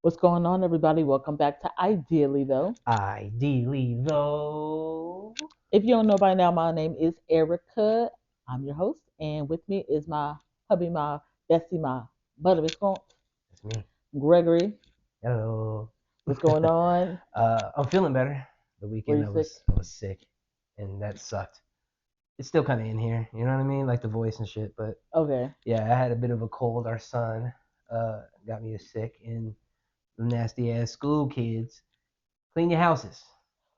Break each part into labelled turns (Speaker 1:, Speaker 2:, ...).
Speaker 1: What's going on, everybody? Welcome back to Ideally, though.
Speaker 2: Ideally, though.
Speaker 1: If you don't know by now, my name is Erica. I'm your host, and with me is my hubby, my bestie, my buttery scones,
Speaker 2: That's me.
Speaker 1: Gregory.
Speaker 2: Hello.
Speaker 1: What's going on?
Speaker 2: I'm feeling better. The
Speaker 1: Were
Speaker 2: weekend
Speaker 1: you
Speaker 2: I
Speaker 1: sick?
Speaker 2: was I was sick, and that sucked. It's still kind of in here, you know what I mean, like the voice and shit. But
Speaker 1: Okay.
Speaker 2: yeah, I had a bit of a cold. Our son got me sick, and the nasty ass school kids clean your houses.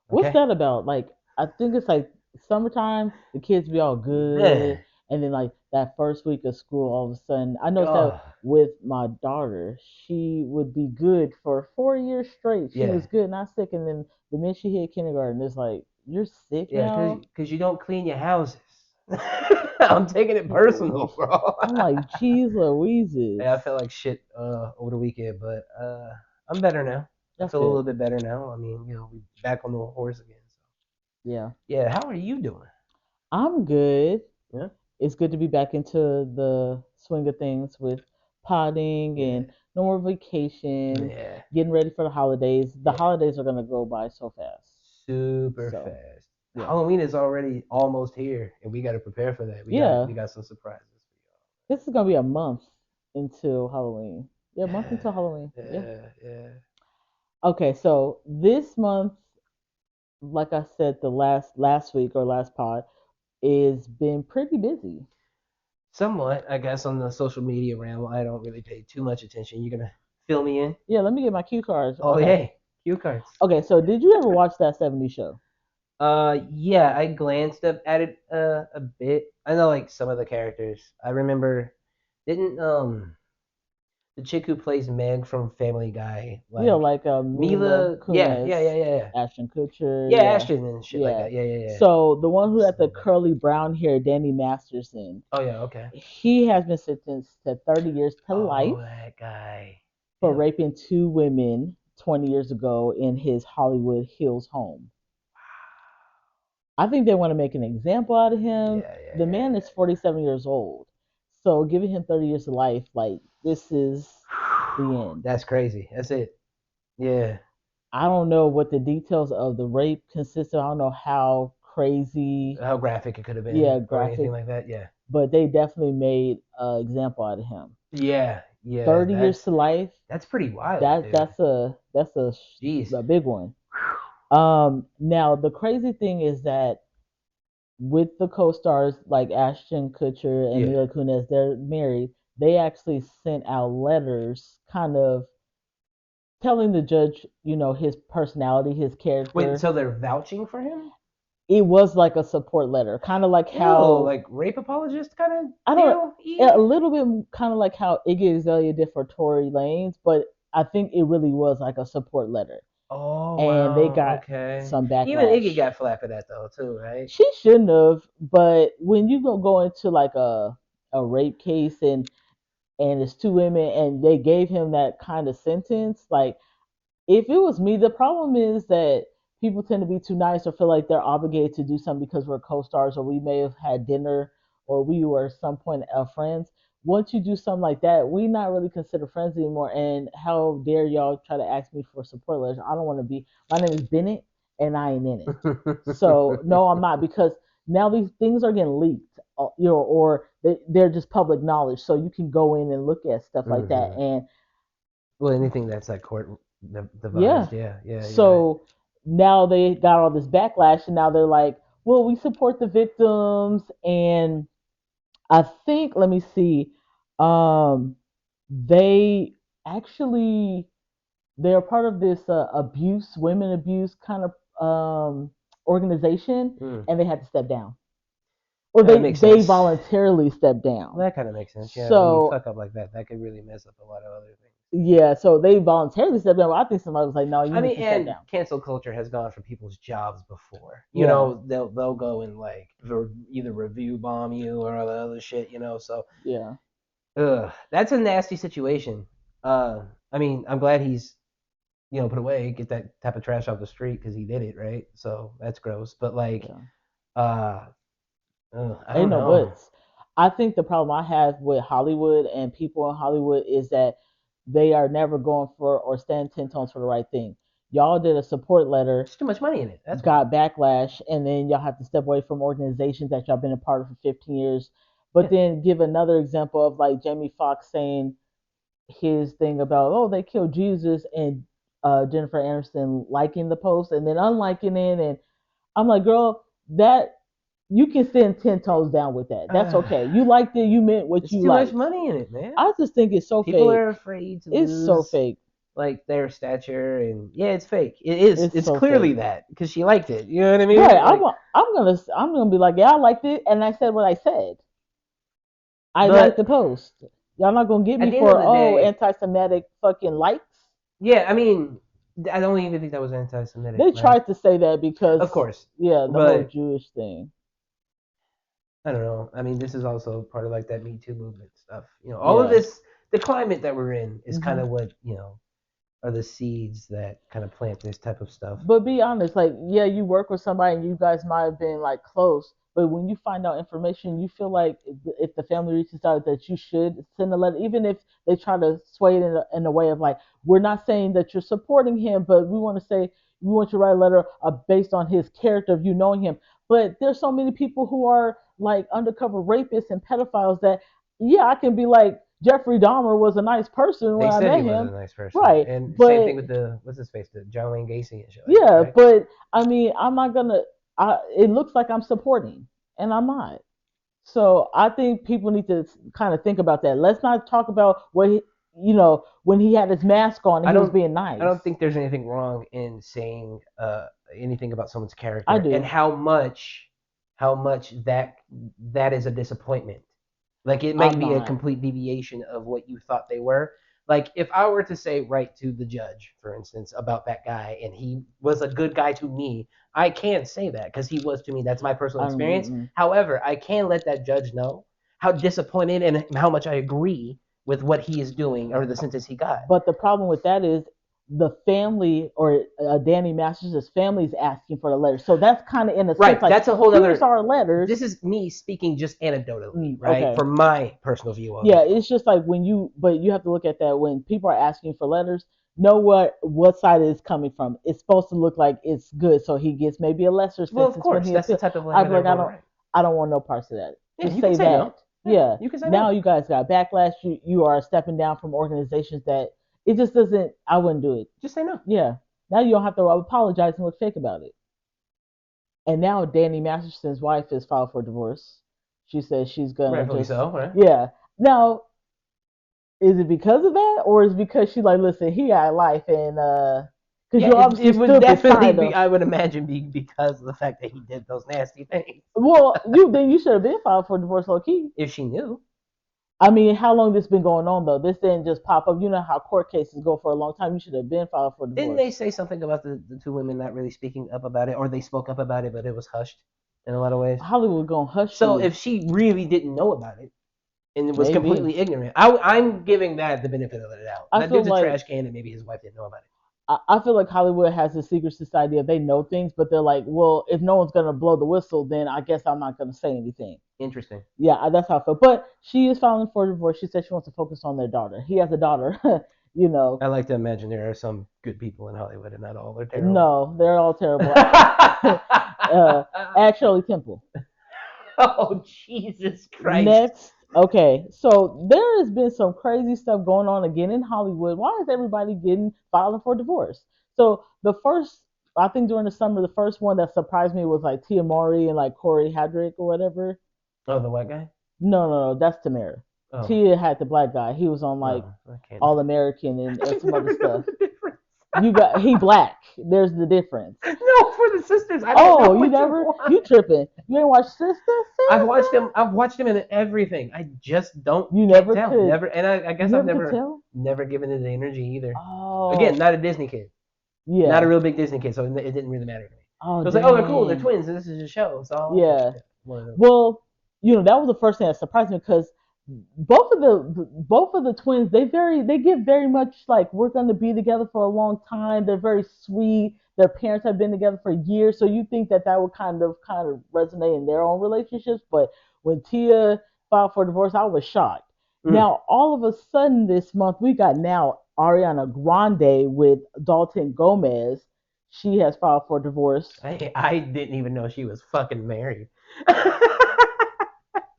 Speaker 1: What's
Speaker 2: Okay.
Speaker 1: that about? Like, I think it's like summertime, the kids be all good,
Speaker 2: Man.
Speaker 1: and then like that first week of school, all of a sudden, I noticed that
Speaker 2: Oh
Speaker 1: with my daughter, she would be good for 4 years straight. She
Speaker 2: yeah.
Speaker 1: was good, not sick, and then the minute she hit kindergarten, it's like you're sick
Speaker 2: Yeah, cause,
Speaker 1: now.
Speaker 2: 'cause you don't clean your houses. I'm taking it personal, bro.
Speaker 1: I'm like, geez, Louises.
Speaker 2: Yeah, I felt like shit over the weekend, but I'm better now. I
Speaker 1: That's
Speaker 2: feel a
Speaker 1: good.
Speaker 2: little bit better now. I mean, we back on the horse again. So
Speaker 1: Yeah,
Speaker 2: yeah, how are you doing?
Speaker 1: I'm good.
Speaker 2: Yeah,
Speaker 1: It's good to be back into the swing of things with potting
Speaker 2: yeah,
Speaker 1: and no more vacation,
Speaker 2: yeah,
Speaker 1: getting ready for the holidays. The
Speaker 2: yeah.
Speaker 1: holidays are gonna go by so fast.
Speaker 2: Super
Speaker 1: So
Speaker 2: fast.
Speaker 1: yeah,
Speaker 2: Halloween is already almost here, and we got to prepare for that. We got
Speaker 1: yeah.
Speaker 2: we got some surprises
Speaker 1: This is gonna be a month until Halloween. Yeah, a
Speaker 2: for
Speaker 1: month until Halloween.
Speaker 2: y'all.
Speaker 1: Yeah.
Speaker 2: Yeah.
Speaker 1: Okay, so this month, like I said, the last week or last pod, is been pretty busy.
Speaker 2: Somewhat, I guess, on the social media realm, I don't really pay too much attention. You gonna fill me in?
Speaker 1: Yeah, let me get my cue cards.
Speaker 2: Oh,
Speaker 1: Okay.
Speaker 2: hey, cue cards.
Speaker 1: Okay, so did you ever watch that 70s show?
Speaker 2: Yeah, I glanced up at it a bit. I know like some of the characters. I remember, didn't the chick who plays Meg from Family Guy
Speaker 1: You know,
Speaker 2: like
Speaker 1: like Mila
Speaker 2: Mila? Yeah, yeah,
Speaker 1: Kunis,
Speaker 2: yeah, yeah, yeah.
Speaker 1: Ashton Kutcher,
Speaker 2: Yeah,
Speaker 1: yeah,
Speaker 2: Ashton and shit like
Speaker 1: yeah.
Speaker 2: that. Yeah, yeah, yeah.
Speaker 1: So the one who had the
Speaker 2: Something like that.
Speaker 1: curly brown hair, Danny Masterson,
Speaker 2: Oh yeah, okay.
Speaker 1: he has been sentenced to 30 years to
Speaker 2: Oh,
Speaker 1: life
Speaker 2: that guy.
Speaker 1: for
Speaker 2: Ew.
Speaker 1: raping two women 20 years ago in his Hollywood Hills home. I think they want to make an example out of him.
Speaker 2: Yeah, yeah,
Speaker 1: The
Speaker 2: yeah,
Speaker 1: man is
Speaker 2: yeah.
Speaker 1: 47 years old. So giving him 30 years of life, like, this is the end.
Speaker 2: That's crazy. That's it. Yeah.
Speaker 1: I don't know what the details of the rape consist of. I don't know how crazy,
Speaker 2: How graphic it could have been
Speaker 1: yeah,
Speaker 2: or anything
Speaker 1: graphic,
Speaker 2: like that. Yeah.
Speaker 1: but they definitely made an example out of him.
Speaker 2: Yeah, yeah,
Speaker 1: 30 years to life.
Speaker 2: that's pretty wild,
Speaker 1: That
Speaker 2: dude.
Speaker 1: that's
Speaker 2: Jeez.
Speaker 1: a big one. Now the crazy thing is that with the co-stars like Ashton Kutcher and
Speaker 2: Yeah.
Speaker 1: Mila Kunis, they're married. They actually sent out letters, kind of telling the judge, his personality, his
Speaker 2: Wait,
Speaker 1: character.
Speaker 2: so they're vouching for him?
Speaker 1: It was like a support letter, kind of like
Speaker 2: Ew,
Speaker 1: how
Speaker 2: like rape apologist kind of
Speaker 1: I don't
Speaker 2: deal?
Speaker 1: a little bit kind of like how Iggy Azalea did for Tory Lanez, but I think it really was like a support letter,
Speaker 2: Oh
Speaker 1: and they
Speaker 2: wow,
Speaker 1: got
Speaker 2: okay.
Speaker 1: some
Speaker 2: Even
Speaker 1: backlash.
Speaker 2: Iggy got flack for that though, too, right?
Speaker 1: She shouldn't have, but when you go into like a rape case and it's two women and they gave him that kind of sentence, like if it was me, the problem is that people tend to be too nice or feel like they're obligated to do something because we're co-stars or we may have had dinner or we were at some point friends. Once you do something like that, we not really consider friends anymore. And how dare y'all try to ask me for support letters? I don't want to be. My name is Bennett, and I ain't in it. So no, I'm not, because now these things are getting leaked, or they're just public knowledge. So you can go in and look at stuff like that.
Speaker 2: hmm
Speaker 1: And
Speaker 2: Well, anything that's like court
Speaker 1: yeah.
Speaker 2: devised, yeah, yeah, you're right.
Speaker 1: So now they got all this backlash, and now they're like, well, we support the victims, and I think, let me see, they actually they're part of this women abuse kind of organization,
Speaker 2: Mm.
Speaker 1: and they had to step down, or
Speaker 2: That
Speaker 1: they
Speaker 2: makes
Speaker 1: they
Speaker 2: sense.
Speaker 1: voluntarily stepped
Speaker 2: Well,
Speaker 1: down.
Speaker 2: that kind of makes sense. Yeah, when you
Speaker 1: So
Speaker 2: fuck up like that, that could really mess up a lot of other things.
Speaker 1: yeah, so they voluntarily stepped down. Well, I think somebody was like, no, you
Speaker 2: I
Speaker 1: need
Speaker 2: mean,
Speaker 1: to step
Speaker 2: and
Speaker 1: down.
Speaker 2: cancel culture has gone for people's jobs before. You
Speaker 1: Yeah,
Speaker 2: know, they'll go and like either review bomb you or all the other shit. You know, so
Speaker 1: yeah.
Speaker 2: that's a nasty situation. I mean, I'm glad he's put away, get that type of trash off the street because he did it, right? So that's gross. But like,
Speaker 1: Yeah.
Speaker 2: uh, I
Speaker 1: Ain't
Speaker 2: don't
Speaker 1: no
Speaker 2: know.
Speaker 1: buts. I think the problem I have with Hollywood and people in Hollywood is that they are never going for or stand 10 tones for the right thing. Y'all did a support letter,
Speaker 2: There's too much money in it. That's why.
Speaker 1: got backlash, and then y'all have to step away from organizations that y'all been a part of for 15 years. But
Speaker 2: Yeah.
Speaker 1: then give another example of like Jamie Foxx saying his thing about, oh, they killed Jesus, and Jennifer Aniston liking the post and then unliking it, and I'm like, girl, that you can send 10 toes down with that. That's okay. You liked it. You meant what
Speaker 2: There's
Speaker 1: you
Speaker 2: too much
Speaker 1: liked.
Speaker 2: money in it, man.
Speaker 1: I just think it's so
Speaker 2: People
Speaker 1: fake.
Speaker 2: are afraid to
Speaker 1: It's so
Speaker 2: lose
Speaker 1: fake.
Speaker 2: like their stature, and yeah, it's fake. It is.
Speaker 1: It's
Speaker 2: It's
Speaker 1: so
Speaker 2: clearly
Speaker 1: fake.
Speaker 2: that because she liked it. You know what I mean?
Speaker 1: Right.
Speaker 2: Like,
Speaker 1: I'm gonna be like, yeah, I liked it, and I said what I said. I liked
Speaker 2: but
Speaker 1: the post. Y'all not gonna get
Speaker 2: at
Speaker 1: me
Speaker 2: the end of
Speaker 1: for
Speaker 2: the day,
Speaker 1: anti-Semitic fucking likes.
Speaker 2: yeah, I mean, I don't even think that was anti-Semitic,
Speaker 1: They
Speaker 2: right?
Speaker 1: tried to say that
Speaker 2: Of
Speaker 1: because
Speaker 2: course,
Speaker 1: yeah, the whole
Speaker 2: but
Speaker 1: Jewish thing.
Speaker 2: I don't know. I mean, this is also part of like that Me Too movement stuff. All of
Speaker 1: Yeah.
Speaker 2: this, the climate that we're in is kind
Speaker 1: Hmm.
Speaker 2: of what are the seeds that kind of plant this type of stuff.
Speaker 1: But be honest, like, yeah, you work with somebody and you guys might have been like close, but when you find out information, you feel like if the family reaches out that you should send a letter, even if they try to sway it in a way of like, we're not saying that you're supporting him, but we want to say we want you to write a letter based on his character of you knowing him. But there's so many people who are like undercover rapists and pedophiles that, yeah, I can be like, Jeffrey Dahmer was a nice person
Speaker 2: They
Speaker 1: when I
Speaker 2: said he
Speaker 1: met
Speaker 2: was a
Speaker 1: him,
Speaker 2: nice person,
Speaker 1: right?
Speaker 2: and same
Speaker 1: But
Speaker 2: thing with the what's his face, the John Wayne Gacy and shit like that,
Speaker 1: yeah,
Speaker 2: right?
Speaker 1: but I mean, I'm not gonna. It looks like I'm supporting, and I'm not. So I think people need to kind of think about that. Let's not talk about when he had his mask on and
Speaker 2: I
Speaker 1: he was
Speaker 2: don't
Speaker 1: being
Speaker 2: I
Speaker 1: nice.
Speaker 2: don't think there's anything wrong in saying anything about someone's
Speaker 1: I
Speaker 2: character and
Speaker 1: do.
Speaker 2: how much that is a disappointment. Like it might
Speaker 1: I'm
Speaker 2: be a
Speaker 1: not.
Speaker 2: complete deviation of what you thought they were. Like if I were to say right to the judge, for instance, about that guy and he was a good guy to me, I can't say that because he was to me. That's my personal experience.
Speaker 1: Mm-mm.
Speaker 2: However, I can let that judge know how disappointed and how much I agree with what he is doing or the sentence he got.
Speaker 1: But the problem with that is the family or Danny Masters' family is asking for the letter. So that's kind of in a sense
Speaker 2: Right,
Speaker 1: like,
Speaker 2: that's a whole
Speaker 1: here's
Speaker 2: other.
Speaker 1: our letters.
Speaker 2: This is me speaking just anecdotally, right?
Speaker 1: Okay.
Speaker 2: From my personal view of
Speaker 1: Yeah,
Speaker 2: it.
Speaker 1: it's just like but you have to look at that when people are asking for letters, know what side it's coming from. It's supposed to look like it's good, so he gets maybe a lesser
Speaker 2: Well, of
Speaker 1: sentence when
Speaker 2: course,
Speaker 1: he
Speaker 2: that's the
Speaker 1: appeals.
Speaker 2: type of
Speaker 1: I'd
Speaker 2: letter
Speaker 1: be like,
Speaker 2: they're going to write.
Speaker 1: I don't want no parts of that.
Speaker 2: Yeah,
Speaker 1: Just
Speaker 2: you can
Speaker 1: say
Speaker 2: say no.
Speaker 1: that.
Speaker 2: Yeah,
Speaker 1: Yeah.
Speaker 2: you can say
Speaker 1: Now
Speaker 2: no.
Speaker 1: you guys got backlash. You are stepping down from organizations that it just doesn't. I wouldn't do it.
Speaker 2: Just say no.
Speaker 1: Yeah. Now you don't have to apologize and look fake about it. And now Danny Masterson's wife has filed for divorce. She says she's gonna
Speaker 2: Rightfully
Speaker 1: just
Speaker 2: so, right?
Speaker 1: yeah. Now is it because of that, or is it because she like, listen, he got life, and because
Speaker 2: Yeah,
Speaker 1: you
Speaker 2: it
Speaker 1: obviously
Speaker 2: would
Speaker 1: stood
Speaker 2: definitely
Speaker 1: beside
Speaker 2: be,
Speaker 1: him.
Speaker 2: I would imagine, be because of the fact that he did those nasty things.
Speaker 1: Well, you should have been filed for divorce, low key.
Speaker 2: If she knew.
Speaker 1: I mean, how long this been going on though? This didn't just pop up. You know how court cases go for a long time. You should have been filed for
Speaker 2: Didn't they
Speaker 1: divorce.
Speaker 2: say something about the two women not really speaking up about it, or they spoke up about it, but it was hushed in a lot of ways?
Speaker 1: Hollywood gonna hush
Speaker 2: So
Speaker 1: you,
Speaker 2: if she really didn't know about it, and was
Speaker 1: maybe.
Speaker 2: completely ignorant. I'm giving that the benefit of the doubt.
Speaker 1: I
Speaker 2: That
Speaker 1: feel
Speaker 2: dude's a
Speaker 1: like
Speaker 2: trash can, and maybe his wife didn't know about it.
Speaker 1: I feel like Hollywood has a secret society of they know things, but they're like, well, if no one's gonna blow the whistle, then I guess I'm not gonna say anything.
Speaker 2: Interesting.
Speaker 1: Yeah, that's how I feel. But she is filing for divorce. She said she wants to focus on their daughter. He has a daughter. you know,
Speaker 2: I like to imagine there are some good people in Hollywood, and not all are terrible.
Speaker 1: no, they're all terrible. Actually, Temple.
Speaker 2: Oh Jesus Christ!
Speaker 1: Next, okay, so there has been some crazy stuff going on again in Hollywood. Why is everybody getting filing for divorce? So the first, I think during the summer, the first one that surprised me was like Tia Mowry and like Corey Hadrick or whatever.
Speaker 2: Oh, the white guy.
Speaker 1: No, that's Tamara.
Speaker 2: Oh,
Speaker 1: Tia had the black guy. He was on like
Speaker 2: no, I can't.
Speaker 1: All American and
Speaker 2: I
Speaker 1: some other
Speaker 2: never know
Speaker 1: stuff.
Speaker 2: the difference.
Speaker 1: You got he black. There's the difference.
Speaker 2: No, for the sisters, I don't know
Speaker 1: Oh, you
Speaker 2: which
Speaker 1: never
Speaker 2: one.
Speaker 1: you tripping. You ain't watched Sister
Speaker 2: I've watched
Speaker 1: Sister?
Speaker 2: him. I've watched him in everything. I just don't
Speaker 1: You
Speaker 2: can't
Speaker 1: never
Speaker 2: tell.
Speaker 1: could
Speaker 2: Never, and I
Speaker 1: you
Speaker 2: guess I've
Speaker 1: never could
Speaker 2: never
Speaker 1: tell?
Speaker 2: never given it the energy either. Again,
Speaker 1: Oh
Speaker 2: not a Disney kid, not a
Speaker 1: yeah.
Speaker 2: real big Disney kid, so it didn't really matter to me.
Speaker 1: Oh
Speaker 2: It was like, oh, they're cool, they're
Speaker 1: dang.
Speaker 2: twins, and this is a show. So I'll watch it.
Speaker 1: Yeah.
Speaker 2: Yeah, one of those.
Speaker 1: Well, that was the first thing that surprised me because both of the twins they give very much like we're gonna be together for a long time. They're very sweet. Their parents have been together for years, so you think that would kind of resonate in their own relationships. But when Tia filed for divorce, I was shocked.
Speaker 2: Mm.
Speaker 1: Now, all of a sudden this month, we got now Ariana Grande with Dalton Gomez. She has filed for divorce.
Speaker 2: I didn't even know she was fucking married.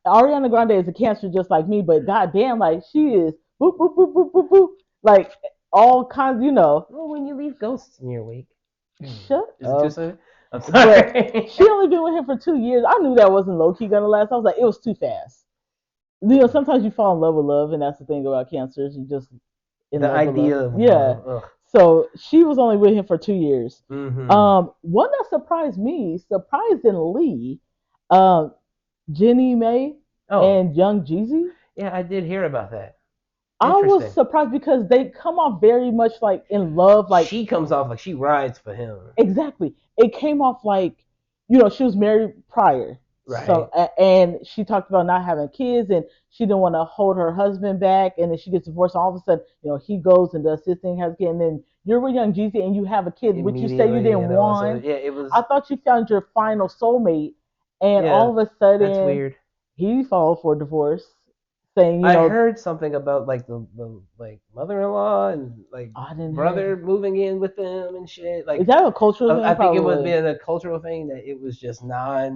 Speaker 1: Ariana Grande is a Cancer just like me, but goddamn, like she is boop boop boop boop boop boop, like all kinds, you know.
Speaker 2: Well, when you leave ghosts in your wake.
Speaker 1: Shut
Speaker 2: Is it too
Speaker 1: up.
Speaker 2: soon? I'm
Speaker 1: But
Speaker 2: sorry.
Speaker 1: she only been with him for 2 years. I knew that wasn't low key gonna last. I was like, it was too fast. You know, sometimes you fall in love with love, and that's the thing about cancers. You just in
Speaker 2: The
Speaker 1: love with love.
Speaker 2: idea of
Speaker 1: Yeah.
Speaker 2: love. Ugh.
Speaker 1: So she was only with him for 2 years.
Speaker 2: Mm-hmm.
Speaker 1: One that surprised me, surprisingly, um, Jenny May
Speaker 2: Oh,
Speaker 1: and Young Jeezy.
Speaker 2: yeah, I did hear about that.
Speaker 1: I was
Speaker 2: Interesting.
Speaker 1: surprised because they come off very much like in love, like
Speaker 2: She comes off like she rides for him.
Speaker 1: exactly. It came off like, you know, she was married prior.
Speaker 2: Right.
Speaker 1: So and she talked about not having kids and she didn't want to hold her husband back and then she gets divorced and all of a sudden, you know, he goes and does his thing, has a kid, and then you're with Young Jeezy and you have a kid, which you say you
Speaker 2: Immediately
Speaker 1: didn't
Speaker 2: and all. So
Speaker 1: want.
Speaker 2: yeah, it was.
Speaker 1: I thought you found your final soulmate and
Speaker 2: Yeah,
Speaker 1: all of a
Speaker 2: that's
Speaker 1: sudden
Speaker 2: weird.
Speaker 1: he filed for divorce, saying, you
Speaker 2: I
Speaker 1: know,
Speaker 2: heard something about like the like mother-in-law and like
Speaker 1: I didn't
Speaker 2: brother
Speaker 1: hear.
Speaker 2: moving in with them and shit.
Speaker 1: Is
Speaker 2: Like
Speaker 1: that a cultural
Speaker 2: I
Speaker 1: thing?
Speaker 2: think it was
Speaker 1: Probably.
Speaker 2: being a cultural thing that it was just not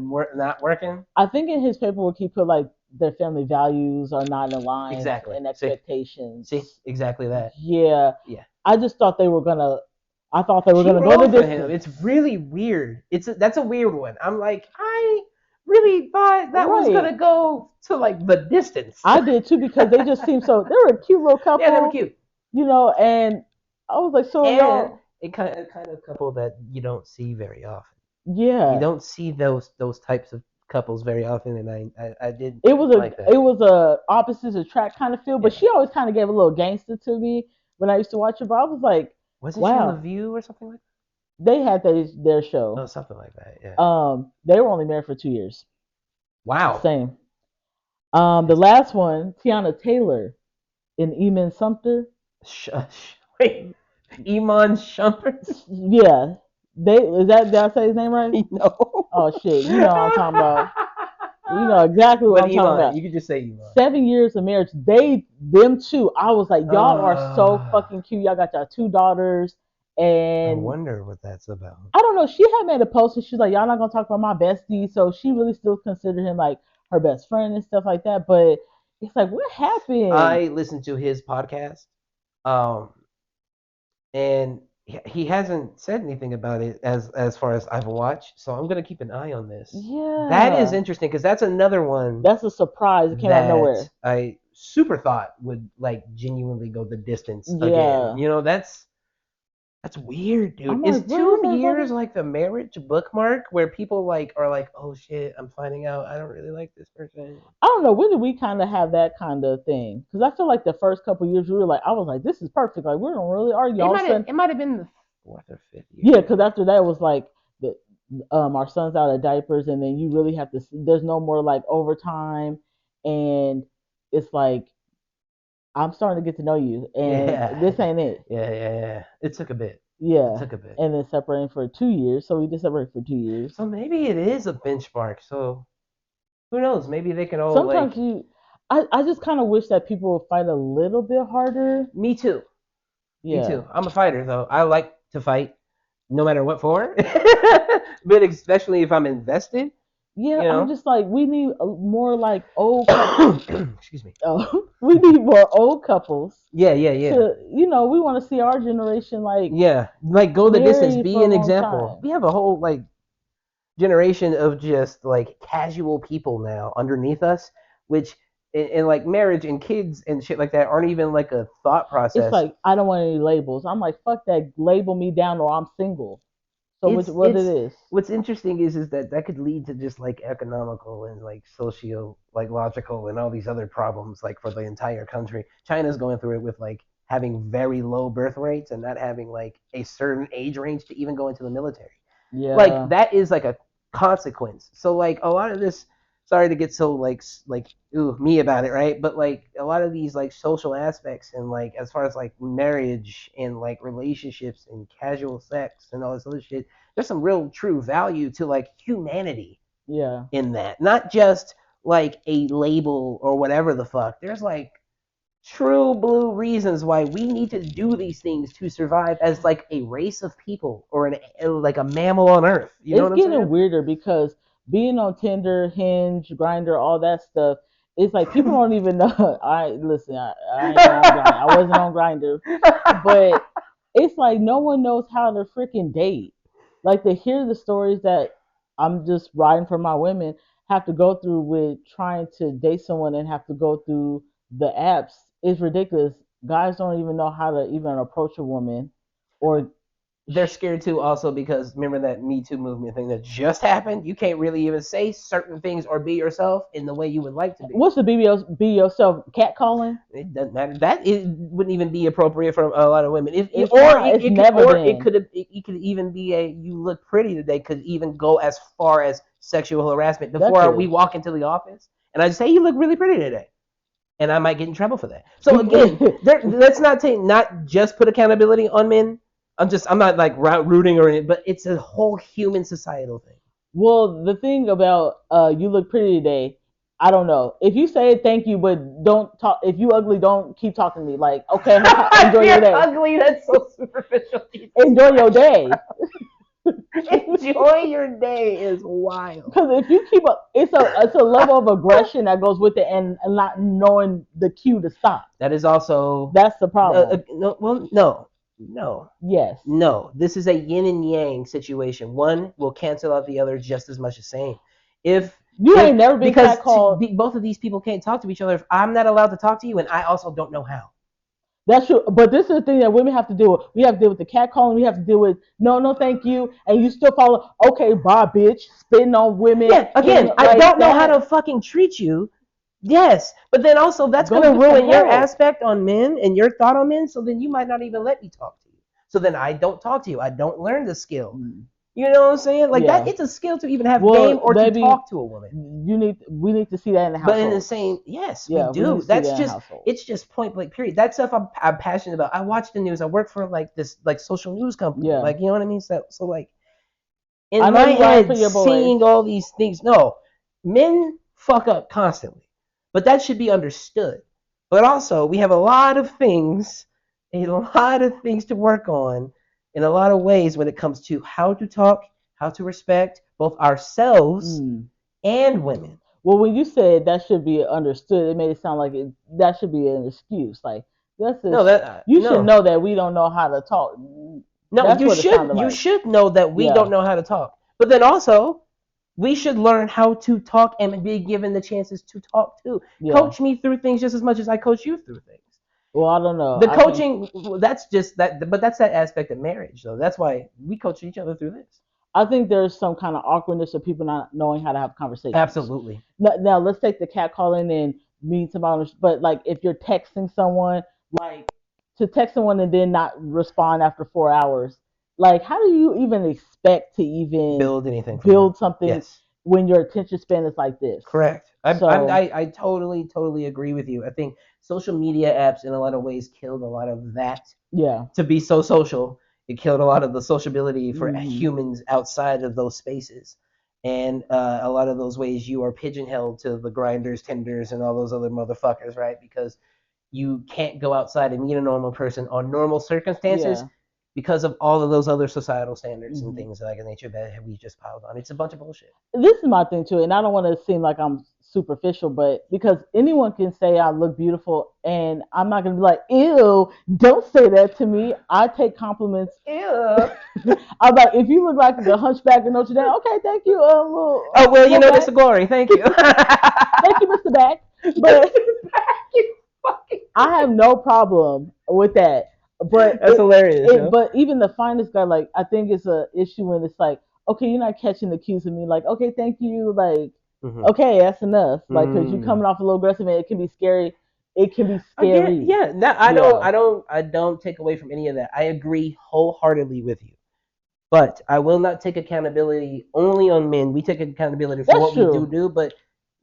Speaker 2: working.
Speaker 1: I think in his paperwork he put like their family values are not aligned
Speaker 2: Exactly.
Speaker 1: and
Speaker 2: See,
Speaker 1: expectations.
Speaker 2: exactly that.
Speaker 1: Yeah,
Speaker 2: Yeah.
Speaker 1: I just thought they were gonna. I thought they were
Speaker 2: She
Speaker 1: gonna go the
Speaker 2: rolled for him.
Speaker 1: distance.
Speaker 2: It's really weird. That's a weird one. I'm like, I really thought that was
Speaker 1: Right.
Speaker 2: gonna go to like the distance.
Speaker 1: I did too because they just seemed so. They were a cute little
Speaker 2: Yeah, they were
Speaker 1: couple,
Speaker 2: cute.
Speaker 1: you know. And I was like, so
Speaker 2: And
Speaker 1: y'all,
Speaker 2: it kind of couple that you don't see very often. You
Speaker 1: yeah.
Speaker 2: don't see those types of couples very often, and I did
Speaker 1: It was
Speaker 2: like that.
Speaker 1: a opposites attract kind of feel, but
Speaker 2: Yeah.
Speaker 1: she always kind of gave a little gangster to me when I used to watch her. But I was like,
Speaker 2: Wasn't she on The
Speaker 1: wow,
Speaker 2: View or something like
Speaker 1: they had their
Speaker 2: that? Oh,
Speaker 1: show.
Speaker 2: something like that. Yeah.
Speaker 1: They were only married for 2 years.
Speaker 2: Wow.
Speaker 1: Same. The
Speaker 2: That's
Speaker 1: last one, Tiana Taylor in Eamon Sumter.
Speaker 2: wait. Iman Shumpert?
Speaker 1: Yeah, they is that did I say his name right?
Speaker 2: No.
Speaker 1: Oh shit, you know what I'm talking about. You know exactly what
Speaker 2: But
Speaker 1: I'm talking
Speaker 2: Iman,
Speaker 1: about.
Speaker 2: you could just say Iman.
Speaker 1: 7 years of marriage. Them two. I was like, y'all are so
Speaker 2: Uh,
Speaker 1: fucking cute. Y'all got y'all two daughters,
Speaker 2: I
Speaker 1: and
Speaker 2: wonder what that's about.
Speaker 1: I don't know. She had made a post and she's like, y'all not gonna talk about my bestie. So she really still considered him like her best friend and stuff like that. But it's like, what happened?
Speaker 2: I listened to his podcast, um, and he hasn't said anything about it as far as I've watched. So I'm gonna keep an eye on this. That is
Speaker 1: Yeah,
Speaker 2: interesting because that's another one
Speaker 1: that's a surprise. It came out of
Speaker 2: that
Speaker 1: nowhere.
Speaker 2: I super thought would like genuinely go the distance again.
Speaker 1: Yeah,
Speaker 2: You know, that's weird, dude.
Speaker 1: I'm
Speaker 2: Is
Speaker 1: like, where is
Speaker 2: 2 years
Speaker 1: everybody?
Speaker 2: like the marriage bookmark where people like are like, oh shit, I'm finding out I don't really like this person.
Speaker 1: I don't know. When did we kind of have that kind of thing? Because I feel like the first couple years we were like, I was like, this is perfect. Like we don't really argue. All of a sudden,
Speaker 2: It might have been the fourth or fifth
Speaker 1: yeah.
Speaker 2: year.
Speaker 1: Because after that it was like the our son's out of diapers, and then you really have to. There's no more like overtime, and it's like I'm starting to get to know you, and
Speaker 2: Yeah,
Speaker 1: this ain't it.
Speaker 2: yeah. It took a bit. It
Speaker 1: Yeah,
Speaker 2: took a bit.
Speaker 1: and then separating for 2 years. So we just separated for 2 years.
Speaker 2: So maybe it is a benchmark. So who knows? Maybe they can all
Speaker 1: Sometimes
Speaker 2: like.
Speaker 1: you, I just kind of wish that people would fight a little bit harder.
Speaker 2: Me too. Me
Speaker 1: Yeah.
Speaker 2: too. I'm a fighter though. I like to fight, no matter what for. But especially if I'm invested,
Speaker 1: Yeah,
Speaker 2: you
Speaker 1: I'm
Speaker 2: know.
Speaker 1: just like we need more like old couples.
Speaker 2: Excuse me.
Speaker 1: We need more old couples
Speaker 2: Yeah.
Speaker 1: to we want to see our generation like
Speaker 2: Yeah, like go the distance,
Speaker 1: married for
Speaker 2: be
Speaker 1: a
Speaker 2: an
Speaker 1: long
Speaker 2: example.
Speaker 1: time.
Speaker 2: We have a whole like generation of just like casual people now underneath us, which in like marriage and kids and shit like that aren't even like a thought
Speaker 1: It's
Speaker 2: process.
Speaker 1: like I don't want any labels. I'm like fuck that, label me down or I'm single. So which what it
Speaker 2: It's
Speaker 1: is?
Speaker 2: what's interesting is that could lead to just like economical and like socio like logical and all these other problems like for the entire country. China's going through it with like having very low birth rates and not having like a certain age range to even go into the military. Like
Speaker 1: Yeah,
Speaker 2: that is like a consequence. So like a lot of this, sorry to get so like ooh me about it, right? But like a lot of these like social aspects and like as far as like marriage and like relationships and casual sex and all this other shit, there's some real true value to like humanity
Speaker 1: yeah.
Speaker 2: in that, not just like a label or whatever the fuck. There's like true blue reasons why we need to do these things to survive as like a race of people or like a mammal on Earth. You know
Speaker 1: It's
Speaker 2: what I'm
Speaker 1: getting
Speaker 2: saying?
Speaker 1: weirder because being on Tinder, Hinge, Grinder, all that stuff, it's like people don't even know. I listen. I ain't on Grinder. I wasn't on Grinder, but it's like no one knows how to freaking date. Like to hear the stories that I'm just riding for my women have to go through with trying to date someone and have to go through the apps is ridiculous. Guys don't even know how to even approach a woman or
Speaker 2: They're scared too, also because remember that Me Too movement thing that just happened. You can't really even say certain things or be yourself in the way you would like to be.
Speaker 1: what's the BBO be yourself catcalling?
Speaker 2: It doesn't matter. That it wouldn't even be appropriate for a lot of women. If
Speaker 1: It's
Speaker 2: or
Speaker 1: not. It's
Speaker 2: it could
Speaker 1: never
Speaker 2: or it
Speaker 1: been.
Speaker 2: could it could even be a you look pretty today. Could even go as far as sexual harassment.
Speaker 1: That
Speaker 2: Before
Speaker 1: could
Speaker 2: we
Speaker 1: have.
Speaker 2: walk into the office and I say you look really pretty today, and I might get in trouble for that. So again, let's not take not just put accountability on men. I'm not like rooting or anything, but it's a whole human societal thing.
Speaker 1: Well, the thing about you look pretty today, I don't know. If you say thank you, but don't talk. If you ugly, don't keep talking to me. Like, okay, enjoy your
Speaker 2: You're
Speaker 1: day.
Speaker 2: ugly. That's so superficial.
Speaker 1: Enjoy your day.
Speaker 2: Enjoy your day is wild.
Speaker 1: Because if you keep up, it's a level of aggression that goes with it, and not knowing the cue to stop.
Speaker 2: That is also
Speaker 1: That's the problem.
Speaker 2: no, well, no,
Speaker 1: Yes.
Speaker 2: no. This is a yin and yang situation. One will cancel out the other just as much as saying.
Speaker 1: You
Speaker 2: If
Speaker 1: ain't never been
Speaker 2: because
Speaker 1: catcalled.
Speaker 2: both of these people can't talk to each other, if I'm not allowed to talk to you, and I also don't know how.
Speaker 1: That's true. But this is the thing that women have to deal with. We have to deal with the cat calling. We have to deal with no, no, thank you, and you still follow. Okay, bye, bitch. Spitting on women.
Speaker 2: Yeah, again, I
Speaker 1: like
Speaker 2: don't know how
Speaker 1: that.
Speaker 2: to fucking treat you. Yes, but then also that's
Speaker 1: Go
Speaker 2: gonna
Speaker 1: get some
Speaker 2: ruin your
Speaker 1: help.
Speaker 2: aspect on men and your thought on men. So then you might not even let me talk to you. So then I don't talk to you. I don't learn the skill.
Speaker 1: Mm.
Speaker 2: You know what I'm saying? Like that,
Speaker 1: Yeah.
Speaker 2: it's a skill to even have game
Speaker 1: Well,
Speaker 2: or to
Speaker 1: baby,
Speaker 2: talk to a woman.
Speaker 1: we need to see that in the
Speaker 2: But in the
Speaker 1: household.
Speaker 2: same, yes, we
Speaker 1: Yeah, we need
Speaker 2: do.
Speaker 1: to see
Speaker 2: That's
Speaker 1: that in the
Speaker 2: just
Speaker 1: household.
Speaker 2: it's just point blank. Period. That stuff I'm passionate about. I watch the news. I work for like this like social news company.
Speaker 1: Yeah.
Speaker 2: Like you know what I mean. So like
Speaker 1: I
Speaker 2: in
Speaker 1: know
Speaker 2: my
Speaker 1: you ride for
Speaker 2: head,
Speaker 1: your boys.
Speaker 2: seeing all these things. No, men fuck up constantly, but that should be understood. But also, we have a lot of things to work on in a lot of ways when it comes to how to talk, how to respect both ourselves
Speaker 1: Mm.
Speaker 2: and women.
Speaker 1: Well, when you said that should be understood, it made it sound like that should be an excuse. Like that's
Speaker 2: No,
Speaker 1: a,
Speaker 2: that
Speaker 1: you should
Speaker 2: no.
Speaker 1: know that we don't know how to talk.
Speaker 2: No,
Speaker 1: That's what it sounded
Speaker 2: you
Speaker 1: like.
Speaker 2: should know that we
Speaker 1: Yeah,
Speaker 2: don't know how to talk. But then also, we should learn how to talk and be given the chances to talk too.
Speaker 1: yeah.
Speaker 2: Coach me through things just as much as I coach you through things.
Speaker 1: Well, I don't know.
Speaker 2: The
Speaker 1: I think
Speaker 2: coaching, that's just that, but that's that aspect of marriage, though. That's why we coach each other through this.
Speaker 1: there's some kind of awkwardness of people not knowing how to have conversations.
Speaker 2: Absolutely.
Speaker 1: Now let's take the cat calling and meet somebody, but like if you're texting someone, like to text someone and then not respond after 4 hours, like how do you even expect to even
Speaker 2: Build anything from that.
Speaker 1: build something
Speaker 2: Yes.
Speaker 1: when your attention span is like this?
Speaker 2: Correct.
Speaker 1: So
Speaker 2: I totally agree with you. I think social media apps in a lot of ways killed a lot of that
Speaker 1: yeah.
Speaker 2: to be so social. It killed a lot of the sociability for
Speaker 1: Hmm.
Speaker 2: humans outside of those spaces. And a lot of those ways you are pigeonholed to the grinders, tenders, and all those other motherfuckers, right? Because you can't go outside and meet a normal person on normal circumstances
Speaker 1: Yeah.
Speaker 2: because of all of those other societal standards and
Speaker 1: Hmm.
Speaker 2: things like that nature that we just piled on. It's a bunch of bullshit.
Speaker 1: This is my thing too, and I don't want to seem like I'm superficial, but because anyone can say I look beautiful, and I'm not gonna be like, ew, don't say that to me. I take compliments.
Speaker 2: Ew.
Speaker 1: I'm like, if you look like the Hunchback of Notre Dame, okay, thank you, little,
Speaker 2: Oh well, you
Speaker 1: little
Speaker 2: know
Speaker 1: back.
Speaker 2: this is glory. Thank you.
Speaker 1: Thank you, Mr. Back. But I have no problem with that. But
Speaker 2: That's hilarious, yo.
Speaker 1: but even the finest guy, like I think it's a issue when it's like, okay, you're not catching the cues of me, like, okay, thank you, like,
Speaker 2: Mm-hmm.
Speaker 1: okay, that's enough, like, because you
Speaker 2: Mm.
Speaker 1: coming off a little aggressive, and it can be scary. It can be
Speaker 2: Again,
Speaker 1: scary.
Speaker 2: yeah. That,
Speaker 1: Yeah,
Speaker 2: I don't take away from any of that. I agree wholeheartedly with you. But I will not take accountability only on men. We take accountability for
Speaker 1: that's
Speaker 2: what we
Speaker 1: true.
Speaker 2: do, but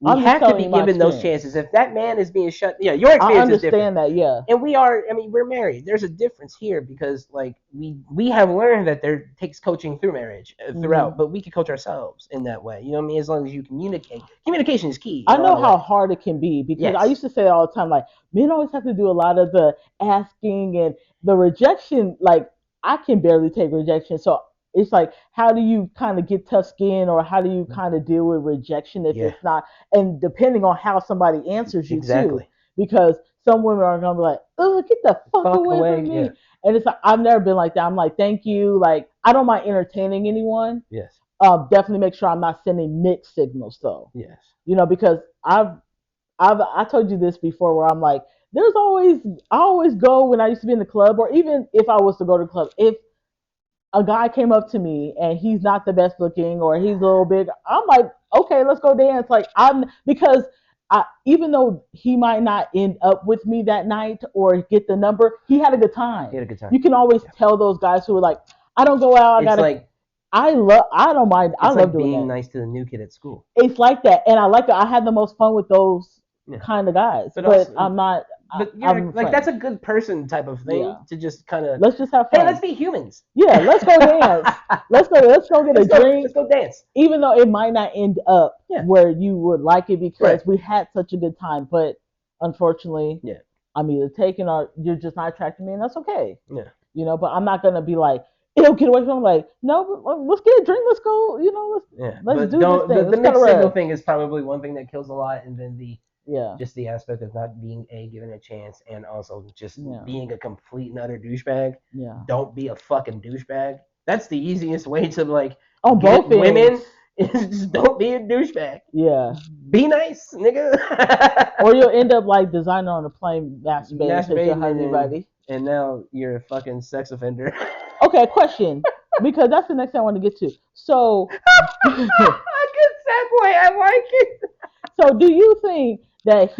Speaker 2: we
Speaker 1: I'm just
Speaker 2: have to
Speaker 1: telling
Speaker 2: be
Speaker 1: you my
Speaker 2: given those
Speaker 1: experience.
Speaker 2: chances. If that man is being shut, yeah, your
Speaker 1: I
Speaker 2: experience is different.
Speaker 1: understand that, yeah.
Speaker 2: And we are, I mean, we're married. There's a difference here because like we have learned that there takes coaching through marriage throughout,
Speaker 1: Hmm.
Speaker 2: but we can coach ourselves in that way. You know what I mean? As long as you communicate, communication is key
Speaker 1: I
Speaker 2: in a lot
Speaker 1: know
Speaker 2: of
Speaker 1: how
Speaker 2: ways.
Speaker 1: hard it can be because I
Speaker 2: Yes,
Speaker 1: used to say it all the time, like men always have to do a lot of the asking and the rejection. Like I can barely take rejection, so it's like, how do you kind of get tough skin, or how do you kind of deal with rejection if
Speaker 2: yeah,
Speaker 1: it's not, and depending on how somebody answers you too,
Speaker 2: exactly.
Speaker 1: because some women are gonna be like, oh, get the fuck
Speaker 2: Fuck
Speaker 1: away
Speaker 2: away.
Speaker 1: from
Speaker 2: Yeah.
Speaker 1: me, and it's like I've never been like that. I'm like, thank you, like I don't mind entertaining anyone.
Speaker 2: Yes.
Speaker 1: Definitely make sure I'm not sending mixed signals though,
Speaker 2: Yes.
Speaker 1: because I told you this before where I'm like, there's always I always go when I used to be in the club, or even if I was to go to the club, if a guy came up to me and he's not the best looking or he's a little big, I'm like, okay, let's go dance. Like I'm because even though he might not end up with me that night or get the number, he had a good
Speaker 2: He
Speaker 1: time.
Speaker 2: had a good time.
Speaker 1: You can always
Speaker 2: Yeah.
Speaker 1: tell those guys who are like, I don't go out, I
Speaker 2: It's
Speaker 1: gotta
Speaker 2: like
Speaker 1: I don't mind, I
Speaker 2: it's
Speaker 1: love
Speaker 2: like
Speaker 1: doing
Speaker 2: being
Speaker 1: that.
Speaker 2: nice to the new kid at school.
Speaker 1: It's like that, and I like it. I had the most fun with those
Speaker 2: Yeah.
Speaker 1: kind of guys,
Speaker 2: But
Speaker 1: but
Speaker 2: also,
Speaker 1: I'm not.
Speaker 2: but
Speaker 1: I'm
Speaker 2: you're
Speaker 1: a
Speaker 2: like
Speaker 1: friend.
Speaker 2: that's a good person type of thing
Speaker 1: Yeah,
Speaker 2: to just kind of,
Speaker 1: let's just have
Speaker 2: hey, let's
Speaker 1: fun.
Speaker 2: be humans.
Speaker 1: Yeah, let's go dance. Let's go get a
Speaker 2: Let's
Speaker 1: drink,
Speaker 2: go dance.
Speaker 1: even though it might not end up
Speaker 2: Yeah.
Speaker 1: where you would like it because
Speaker 2: Right.
Speaker 1: we had such a good time. But unfortunately,
Speaker 2: Yeah.
Speaker 1: I'm either taking or you're just not attracting me, and that's okay.
Speaker 2: Yeah.
Speaker 1: But I'm not gonna be like, ew, get away from him. Like, no, let's get a drink. Let's go.
Speaker 2: Yeah.
Speaker 1: Let's
Speaker 2: But
Speaker 1: do this
Speaker 2: don't
Speaker 1: thing.
Speaker 2: the
Speaker 1: Let's cut a
Speaker 2: mixed signal
Speaker 1: rug.
Speaker 2: thing is probably one thing that kills a lot, and then the
Speaker 1: Yeah,
Speaker 2: just the aspect of not being given a chance, and also just
Speaker 1: yeah,
Speaker 2: being a complete and utter douchebag.
Speaker 1: yeah.
Speaker 2: Don't be a fucking douchebag. That's the easiest way to like
Speaker 1: On
Speaker 2: get
Speaker 1: both ends.
Speaker 2: women. Is just don't be a douchebag.
Speaker 1: Yeah.
Speaker 2: Be nice, nigga.
Speaker 1: Or you'll end up like designer on a plane masturbating because you'll
Speaker 2: Masturbating
Speaker 1: have anybody.
Speaker 2: and now you're a fucking sex offender.
Speaker 1: Okay, question. Because that's the next thing I want to get to. So,
Speaker 2: A good segue. I like it.
Speaker 1: so do you think that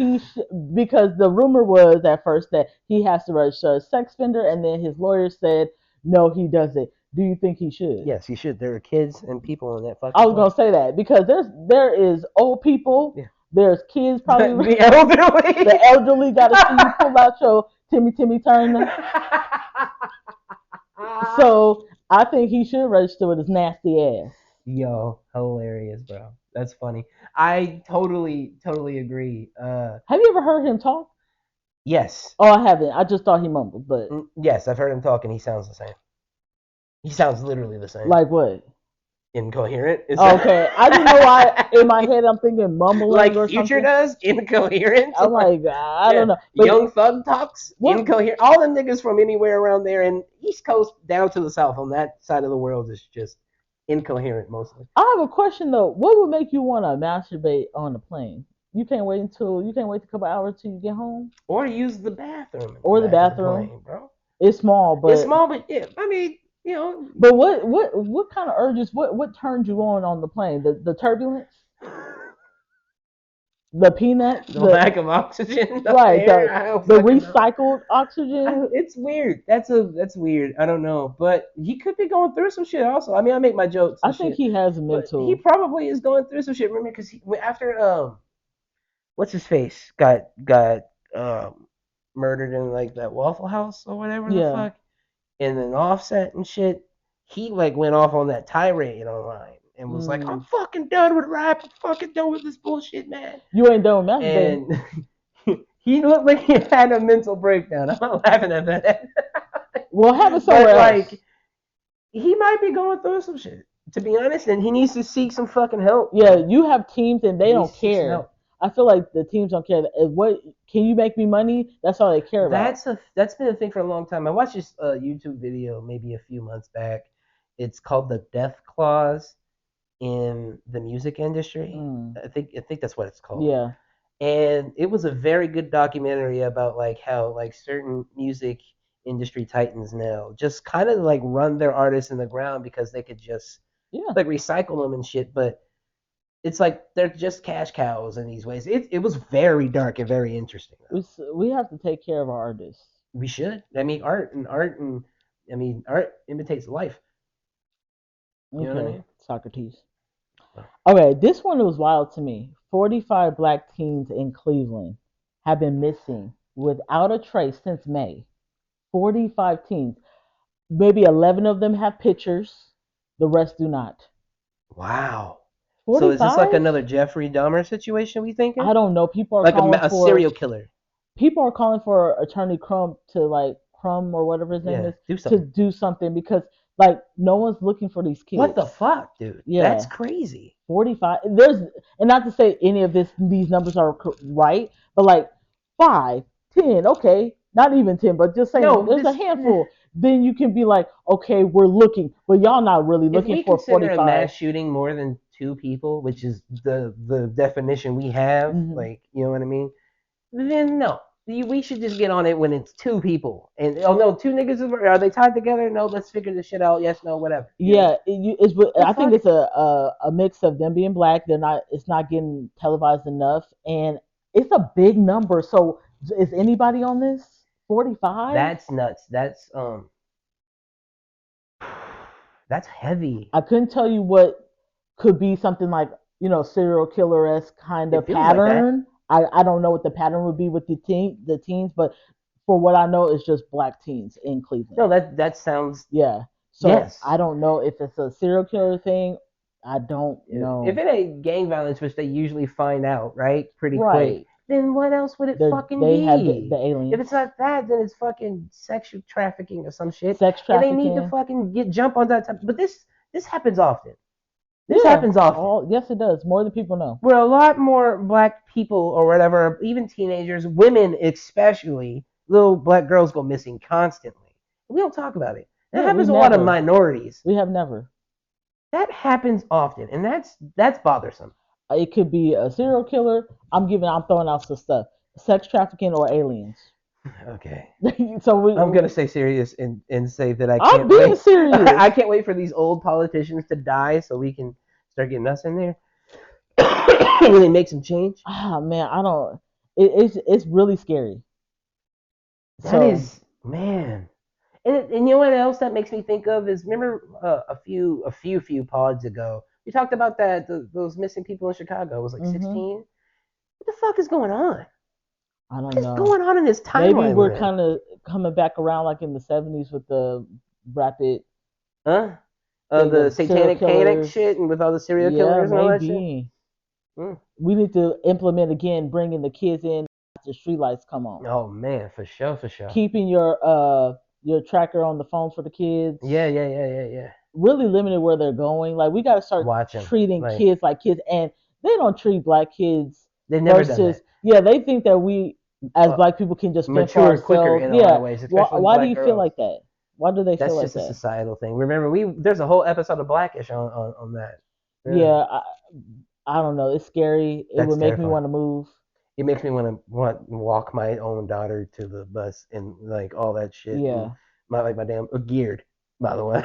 Speaker 1: because the rumor was at first that he has to register as a sex offender, and then his lawyer said no, he doesn't. Do you think he should?
Speaker 2: Yes, you should. There are kids and people on that
Speaker 1: I
Speaker 2: fucking
Speaker 1: was
Speaker 2: plane.
Speaker 1: gonna say that because there is old people,
Speaker 2: Yeah.
Speaker 1: there's kids probably,
Speaker 2: The elderly.
Speaker 1: the elderly got to see you pull out your Timmy Turner. So I think he should register with his nasty ass.
Speaker 2: Yo, hilarious, bro. That's funny. I totally agree.
Speaker 1: Have you ever heard him talk?
Speaker 2: Yes.
Speaker 1: Oh, I haven't. I just thought he mumbled, but
Speaker 2: Yes, I've heard him talk and he sounds the same. He sounds literally the same.
Speaker 1: like what?
Speaker 2: Incoherent.
Speaker 1: Okay, I didn't know why in my head I'm thinking mumbling
Speaker 2: Like
Speaker 1: or
Speaker 2: Future
Speaker 1: something.
Speaker 2: does, incoherent.
Speaker 1: I'm like, I
Speaker 2: Yeah.
Speaker 1: don't know. But
Speaker 2: Young Thug talks,
Speaker 1: what
Speaker 2: incoherent. All the niggas from anywhere around there, and East Coast down to the South on that side of the world is just incoherent mostly.
Speaker 1: I have a question though. What would make you want to masturbate on the plane? You can't wait a couple hours till you get home,
Speaker 2: Or use the bathroom in the
Speaker 1: or the
Speaker 2: back of the
Speaker 1: bathroom.
Speaker 2: plane, bro.
Speaker 1: It's small,
Speaker 2: It's
Speaker 1: but
Speaker 2: small, but yeah, I mean, you know,
Speaker 1: what kind of urges? What turns you on the plane? The turbulence, the peanuts,
Speaker 2: the lack of oxygen up
Speaker 1: right
Speaker 2: there. I don't
Speaker 1: the
Speaker 2: fucking know.
Speaker 1: recycled oxygen.
Speaker 2: It's weird. That's weird. I don't know, but he could be going through some shit. Also, I mean, I make my jokes
Speaker 1: I
Speaker 2: and
Speaker 1: think
Speaker 2: shit,
Speaker 1: he has
Speaker 2: but he
Speaker 1: mental.
Speaker 2: probably is going through some shit. Remember, because after what's his face got murdered in like that Waffle House or whatever the
Speaker 1: Yeah.
Speaker 2: fuck, and then Offset and shit. He like went off on that tirade online and was like, "I'm
Speaker 1: Mm.
Speaker 2: fucking done with rap. I'm fucking done with this bullshit, man."
Speaker 1: You ain't done with masturbating.
Speaker 2: And he looked like he had a mental breakdown. I'm not laughing at that.
Speaker 1: Well, have it somewhere
Speaker 2: But
Speaker 1: else.
Speaker 2: like, he might be going through some shit, to be honest, and he needs to seek some fucking help.
Speaker 1: Yeah, you have teams and they
Speaker 2: He
Speaker 1: don't
Speaker 2: needs to seek some
Speaker 1: care.
Speaker 2: help.
Speaker 1: I feel like the teams don't care. What can you make me money? That's all they care about.
Speaker 2: That's been a thing for a long time. I watched this YouTube video maybe a few months back. It's called the Death Clause in the music industry.
Speaker 1: Mm.
Speaker 2: I think that's what it's called.
Speaker 1: Yeah.
Speaker 2: And it was a very good documentary about like how like certain music industry titans now just kind of like run their artists in the ground because they could just
Speaker 1: Yeah.
Speaker 2: like recycle them and shit, but it's like they're just cash cows in these ways. It was very dark and very interesting.
Speaker 1: We have to take care of our artists.
Speaker 2: We should. I mean, art imitates life. You know what I
Speaker 1: Okay,
Speaker 2: mean?
Speaker 1: Socrates. Okay, this one was wild to me. 45 black teens in Cleveland have been missing without a trace since May. 45 teens. Maybe 11 of them have pictures, the rest do not.
Speaker 2: Wow. So is this like
Speaker 1: 45?
Speaker 2: another Jeffrey Dahmer situation we thinking?
Speaker 1: I don't know.
Speaker 2: Like a serial killer?
Speaker 1: People are calling for Attorney Crump to like Crumb or whatever his name
Speaker 2: Yeah,
Speaker 1: is
Speaker 2: do
Speaker 1: to
Speaker 2: something.
Speaker 1: do something because like no one's looking for these
Speaker 2: What the
Speaker 1: kids.
Speaker 2: fuck, dude? That's
Speaker 1: Yeah,
Speaker 2: crazy.
Speaker 1: 45. There's and not to say any of these numbers are right, but like 5, 10, okay, not even 10, but just saying
Speaker 2: No,
Speaker 1: there's a
Speaker 2: this
Speaker 1: handful. Then you can be like, okay, we're looking, but y'all not really
Speaker 2: if
Speaker 1: looking
Speaker 2: we
Speaker 1: for
Speaker 2: consider a
Speaker 1: 45.
Speaker 2: mass shooting more than two people, which is the definition we have,
Speaker 1: Hmm.
Speaker 2: like you know what I mean, then no. We should just get on it when it's two people. And oh no, two niggas are they tied together? No, let's figure this shit out. Yes, no, whatever. You know
Speaker 1: Yeah, it's.
Speaker 2: the
Speaker 1: I think
Speaker 2: fuck?
Speaker 1: it's a mix of them being black. They're not. It's not getting televised enough, and it's a big number. So is anybody on this? 45?
Speaker 2: That's nuts. That's heavy.
Speaker 1: I couldn't tell you what could be something like serial killer esque kind
Speaker 2: It
Speaker 1: of
Speaker 2: feels like that.
Speaker 1: pattern. I don't know what the pattern would be with the teens, but for what I know, it's just black teens in Cleveland.
Speaker 2: No, that sounds
Speaker 1: Yeah. So
Speaker 2: yes.
Speaker 1: I don't know if it's a serial killer thing. I don't
Speaker 2: If
Speaker 1: know.
Speaker 2: it ain't gang violence, which they usually find out, right, pretty quick,
Speaker 1: Right.
Speaker 2: then what else would it fucking
Speaker 1: They have the
Speaker 2: be? If
Speaker 1: aliens,
Speaker 2: it's not that, then it's fucking sexual trafficking or some shit,
Speaker 1: sex
Speaker 2: and they need to
Speaker 1: trafficking.
Speaker 2: fucking get jump on that type. But this happens often. This
Speaker 1: Yeah.
Speaker 2: happens often.
Speaker 1: All yes, it does more than people know.
Speaker 2: Where a lot more black people or whatever, even teenagers, women especially, little black girls go missing constantly. We don't talk about it. That
Speaker 1: Yeah, we
Speaker 2: happens to a lot of
Speaker 1: never.
Speaker 2: minorities.
Speaker 1: We have never.
Speaker 2: That happens often, and that's bothersome.
Speaker 1: It could be a serial killer. I'm throwing out some stuff. Sex trafficking or aliens.
Speaker 2: Okay.
Speaker 1: So
Speaker 2: I'm gonna stay serious and say that I
Speaker 1: I'm
Speaker 2: can't
Speaker 1: being
Speaker 2: wait.
Speaker 1: serious.
Speaker 2: I can't wait for these old politicians to die so we can start getting us in there. When they make some change.
Speaker 1: Ah man, I don't. It's really scary.
Speaker 2: That
Speaker 1: So
Speaker 2: is man. And you know what else that makes me think of is remember a few pods ago we talked about those missing people in Chicago. It was like
Speaker 1: hmm
Speaker 2: 16. What the fuck is going on?
Speaker 1: I
Speaker 2: What
Speaker 1: don't
Speaker 2: is
Speaker 1: know.
Speaker 2: going on in this
Speaker 1: Maybe
Speaker 2: timeline
Speaker 1: we're
Speaker 2: we're in?
Speaker 1: kind of coming back around like in the 70s with the rapid
Speaker 2: Huh?
Speaker 1: thing
Speaker 2: The
Speaker 1: of serial
Speaker 2: satanic panic
Speaker 1: killers.
Speaker 2: shit and with all the serial
Speaker 1: Yeah,
Speaker 2: killers and all that shit.
Speaker 1: maybe.
Speaker 2: Mm.
Speaker 1: We need to implement again, bringing the kids in after streetlights come on.
Speaker 2: Oh man, for sure, for sure.
Speaker 1: Keeping your tracker on the phone for the kids.
Speaker 2: Yeah, yeah, yeah, yeah, yeah.
Speaker 1: Really limited where they're going. Like we got to start
Speaker 2: Watch him.
Speaker 1: treating
Speaker 2: Like
Speaker 1: kids like kids, and they don't treat black kids
Speaker 2: they've never done
Speaker 1: versus
Speaker 2: that.
Speaker 1: yeah. They think that we as
Speaker 2: Uh,
Speaker 1: black people can just fend for
Speaker 2: Mature quicker
Speaker 1: ourselves.
Speaker 2: in a lot
Speaker 1: Yeah.
Speaker 2: of ways,
Speaker 1: Why,
Speaker 2: especially
Speaker 1: why do
Speaker 2: black
Speaker 1: you feel
Speaker 2: girls.
Speaker 1: like that? Why do they feel
Speaker 2: That's
Speaker 1: like
Speaker 2: just a
Speaker 1: that?
Speaker 2: societal thing. Remember, there's a whole episode of Blackish on that. Yeah,
Speaker 1: Yeah. I don't know. It's scary. It
Speaker 2: that's
Speaker 1: would make me
Speaker 2: terrifying.
Speaker 1: want to move.
Speaker 2: It makes me want to walk my own daughter to the bus and like all that shit and
Speaker 1: Yeah.
Speaker 2: my damn geared, by the way.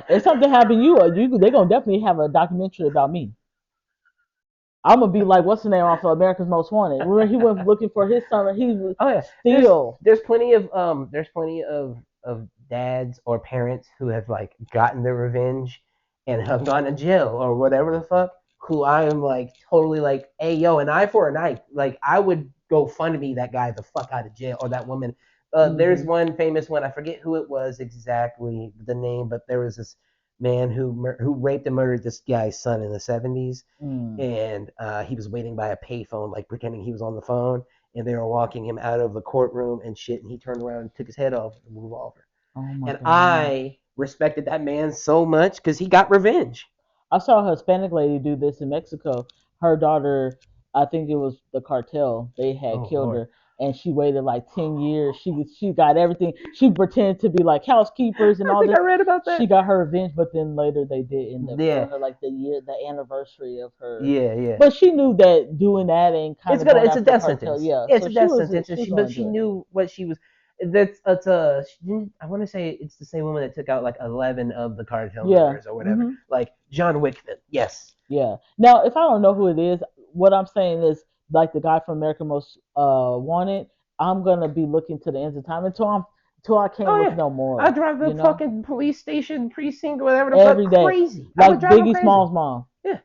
Speaker 1: If something happened, they're gonna definitely have a documentary about me. I'm gonna be like, what's the name off of America's Most Wanted? Remember, he went looking for his son. He was
Speaker 2: Oh yeah,
Speaker 1: still.
Speaker 2: there's plenty of dads or parents who have like gotten their revenge and have gone to jail or whatever the fuck. Who I am like totally like, hey yo, an eye for an eye. Like I would go fund me that guy the fuck out of jail or that woman. There's
Speaker 1: Hmm.
Speaker 2: one famous one. I forget who it was exactly the name, but there was this man who raped and murdered this guy's son in the 70s,
Speaker 1: Mm.
Speaker 2: and he was waiting by a payphone, like pretending he was on the phone, and they were walking him out of the courtroom and shit, and he turned around and took his head off with a revolver.
Speaker 1: Oh my
Speaker 2: And
Speaker 1: god.
Speaker 2: I respected that man so much because he got revenge.
Speaker 1: I saw a Hispanic lady do this in Mexico. Her daughter, I think it was the cartel. They had
Speaker 2: Oh
Speaker 1: killed
Speaker 2: Lord.
Speaker 1: her, and she waited like 10 years. She got everything. She pretended to be like housekeepers and
Speaker 2: I
Speaker 1: all
Speaker 2: think I
Speaker 1: this.
Speaker 2: read about
Speaker 1: She
Speaker 2: that.
Speaker 1: got her revenge, but then later they did end up
Speaker 2: Yeah,
Speaker 1: killing her, like the anniversary of her.
Speaker 2: yeah, yeah.
Speaker 1: But she knew that doing that and kind
Speaker 2: It's
Speaker 1: of
Speaker 2: gonna.
Speaker 1: going
Speaker 2: It's a
Speaker 1: after the
Speaker 2: death
Speaker 1: cartel,
Speaker 2: sentence.
Speaker 1: yeah.
Speaker 2: Yeah, it's
Speaker 1: So
Speaker 2: a death sentence.
Speaker 1: she was
Speaker 2: But
Speaker 1: gonna
Speaker 2: she
Speaker 1: do it.
Speaker 2: knew what she was. That's a. She didn't, I want to say it's the same woman that took out like 11 of the cartel
Speaker 1: Yeah.
Speaker 2: members or whatever.
Speaker 1: Hmm.
Speaker 2: Like John Wickman. Yes.
Speaker 1: Yeah. Now, if I don't know who it is, what I'm saying is like the guy from America Most Wanted. I'm gonna be looking to the ends of time until I can't
Speaker 2: Oh
Speaker 1: look
Speaker 2: yeah.
Speaker 1: no
Speaker 2: I
Speaker 1: more.
Speaker 2: drive the
Speaker 1: You know,
Speaker 2: fucking police station precinct, whatever the fuck,
Speaker 1: every day,
Speaker 2: crazy. I would
Speaker 1: like
Speaker 2: drive them
Speaker 1: Biggie
Speaker 2: crazy.
Speaker 1: Small's mom.
Speaker 2: Yeah,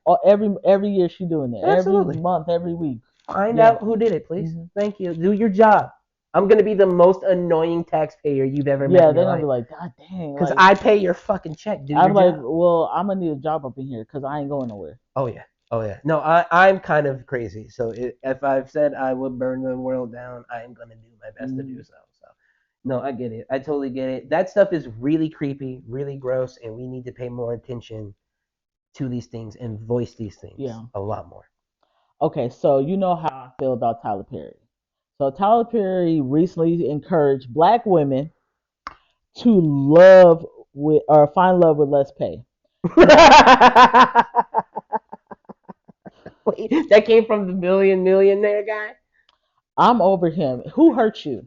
Speaker 1: Every year she doing it. Every
Speaker 2: absolutely.
Speaker 1: month, every week.
Speaker 2: Find
Speaker 1: Yeah.
Speaker 2: out who did it, please.
Speaker 1: Hmm.
Speaker 2: Thank you. Do your job. I'm gonna be the most annoying taxpayer you've ever met
Speaker 1: Yeah,
Speaker 2: in your
Speaker 1: they're gonna be
Speaker 2: life.
Speaker 1: like, God dang,
Speaker 2: Cause
Speaker 1: like
Speaker 2: I pay your fucking check. Do your
Speaker 1: I'm like,
Speaker 2: job.
Speaker 1: well, I'm gonna need a job up in here because I ain't going nowhere.
Speaker 2: Oh yeah. Oh yeah. No, I'm kind of crazy. So if I've said I would burn the world down, I'm gonna do my best to
Speaker 1: Mm,
Speaker 2: do so. So no, I get it. I totally get it. That stuff is really creepy, really gross, and we need to pay more attention to these things and voice these things
Speaker 1: yeah.
Speaker 2: a lot more.
Speaker 1: Okay, so you know how I feel about Tyler Perry. So Tyler Perry recently encouraged black women to love with or find love with less pay. Now,
Speaker 2: Wait, that came from the millionaire guy.
Speaker 1: I'm over him. Who hurt you?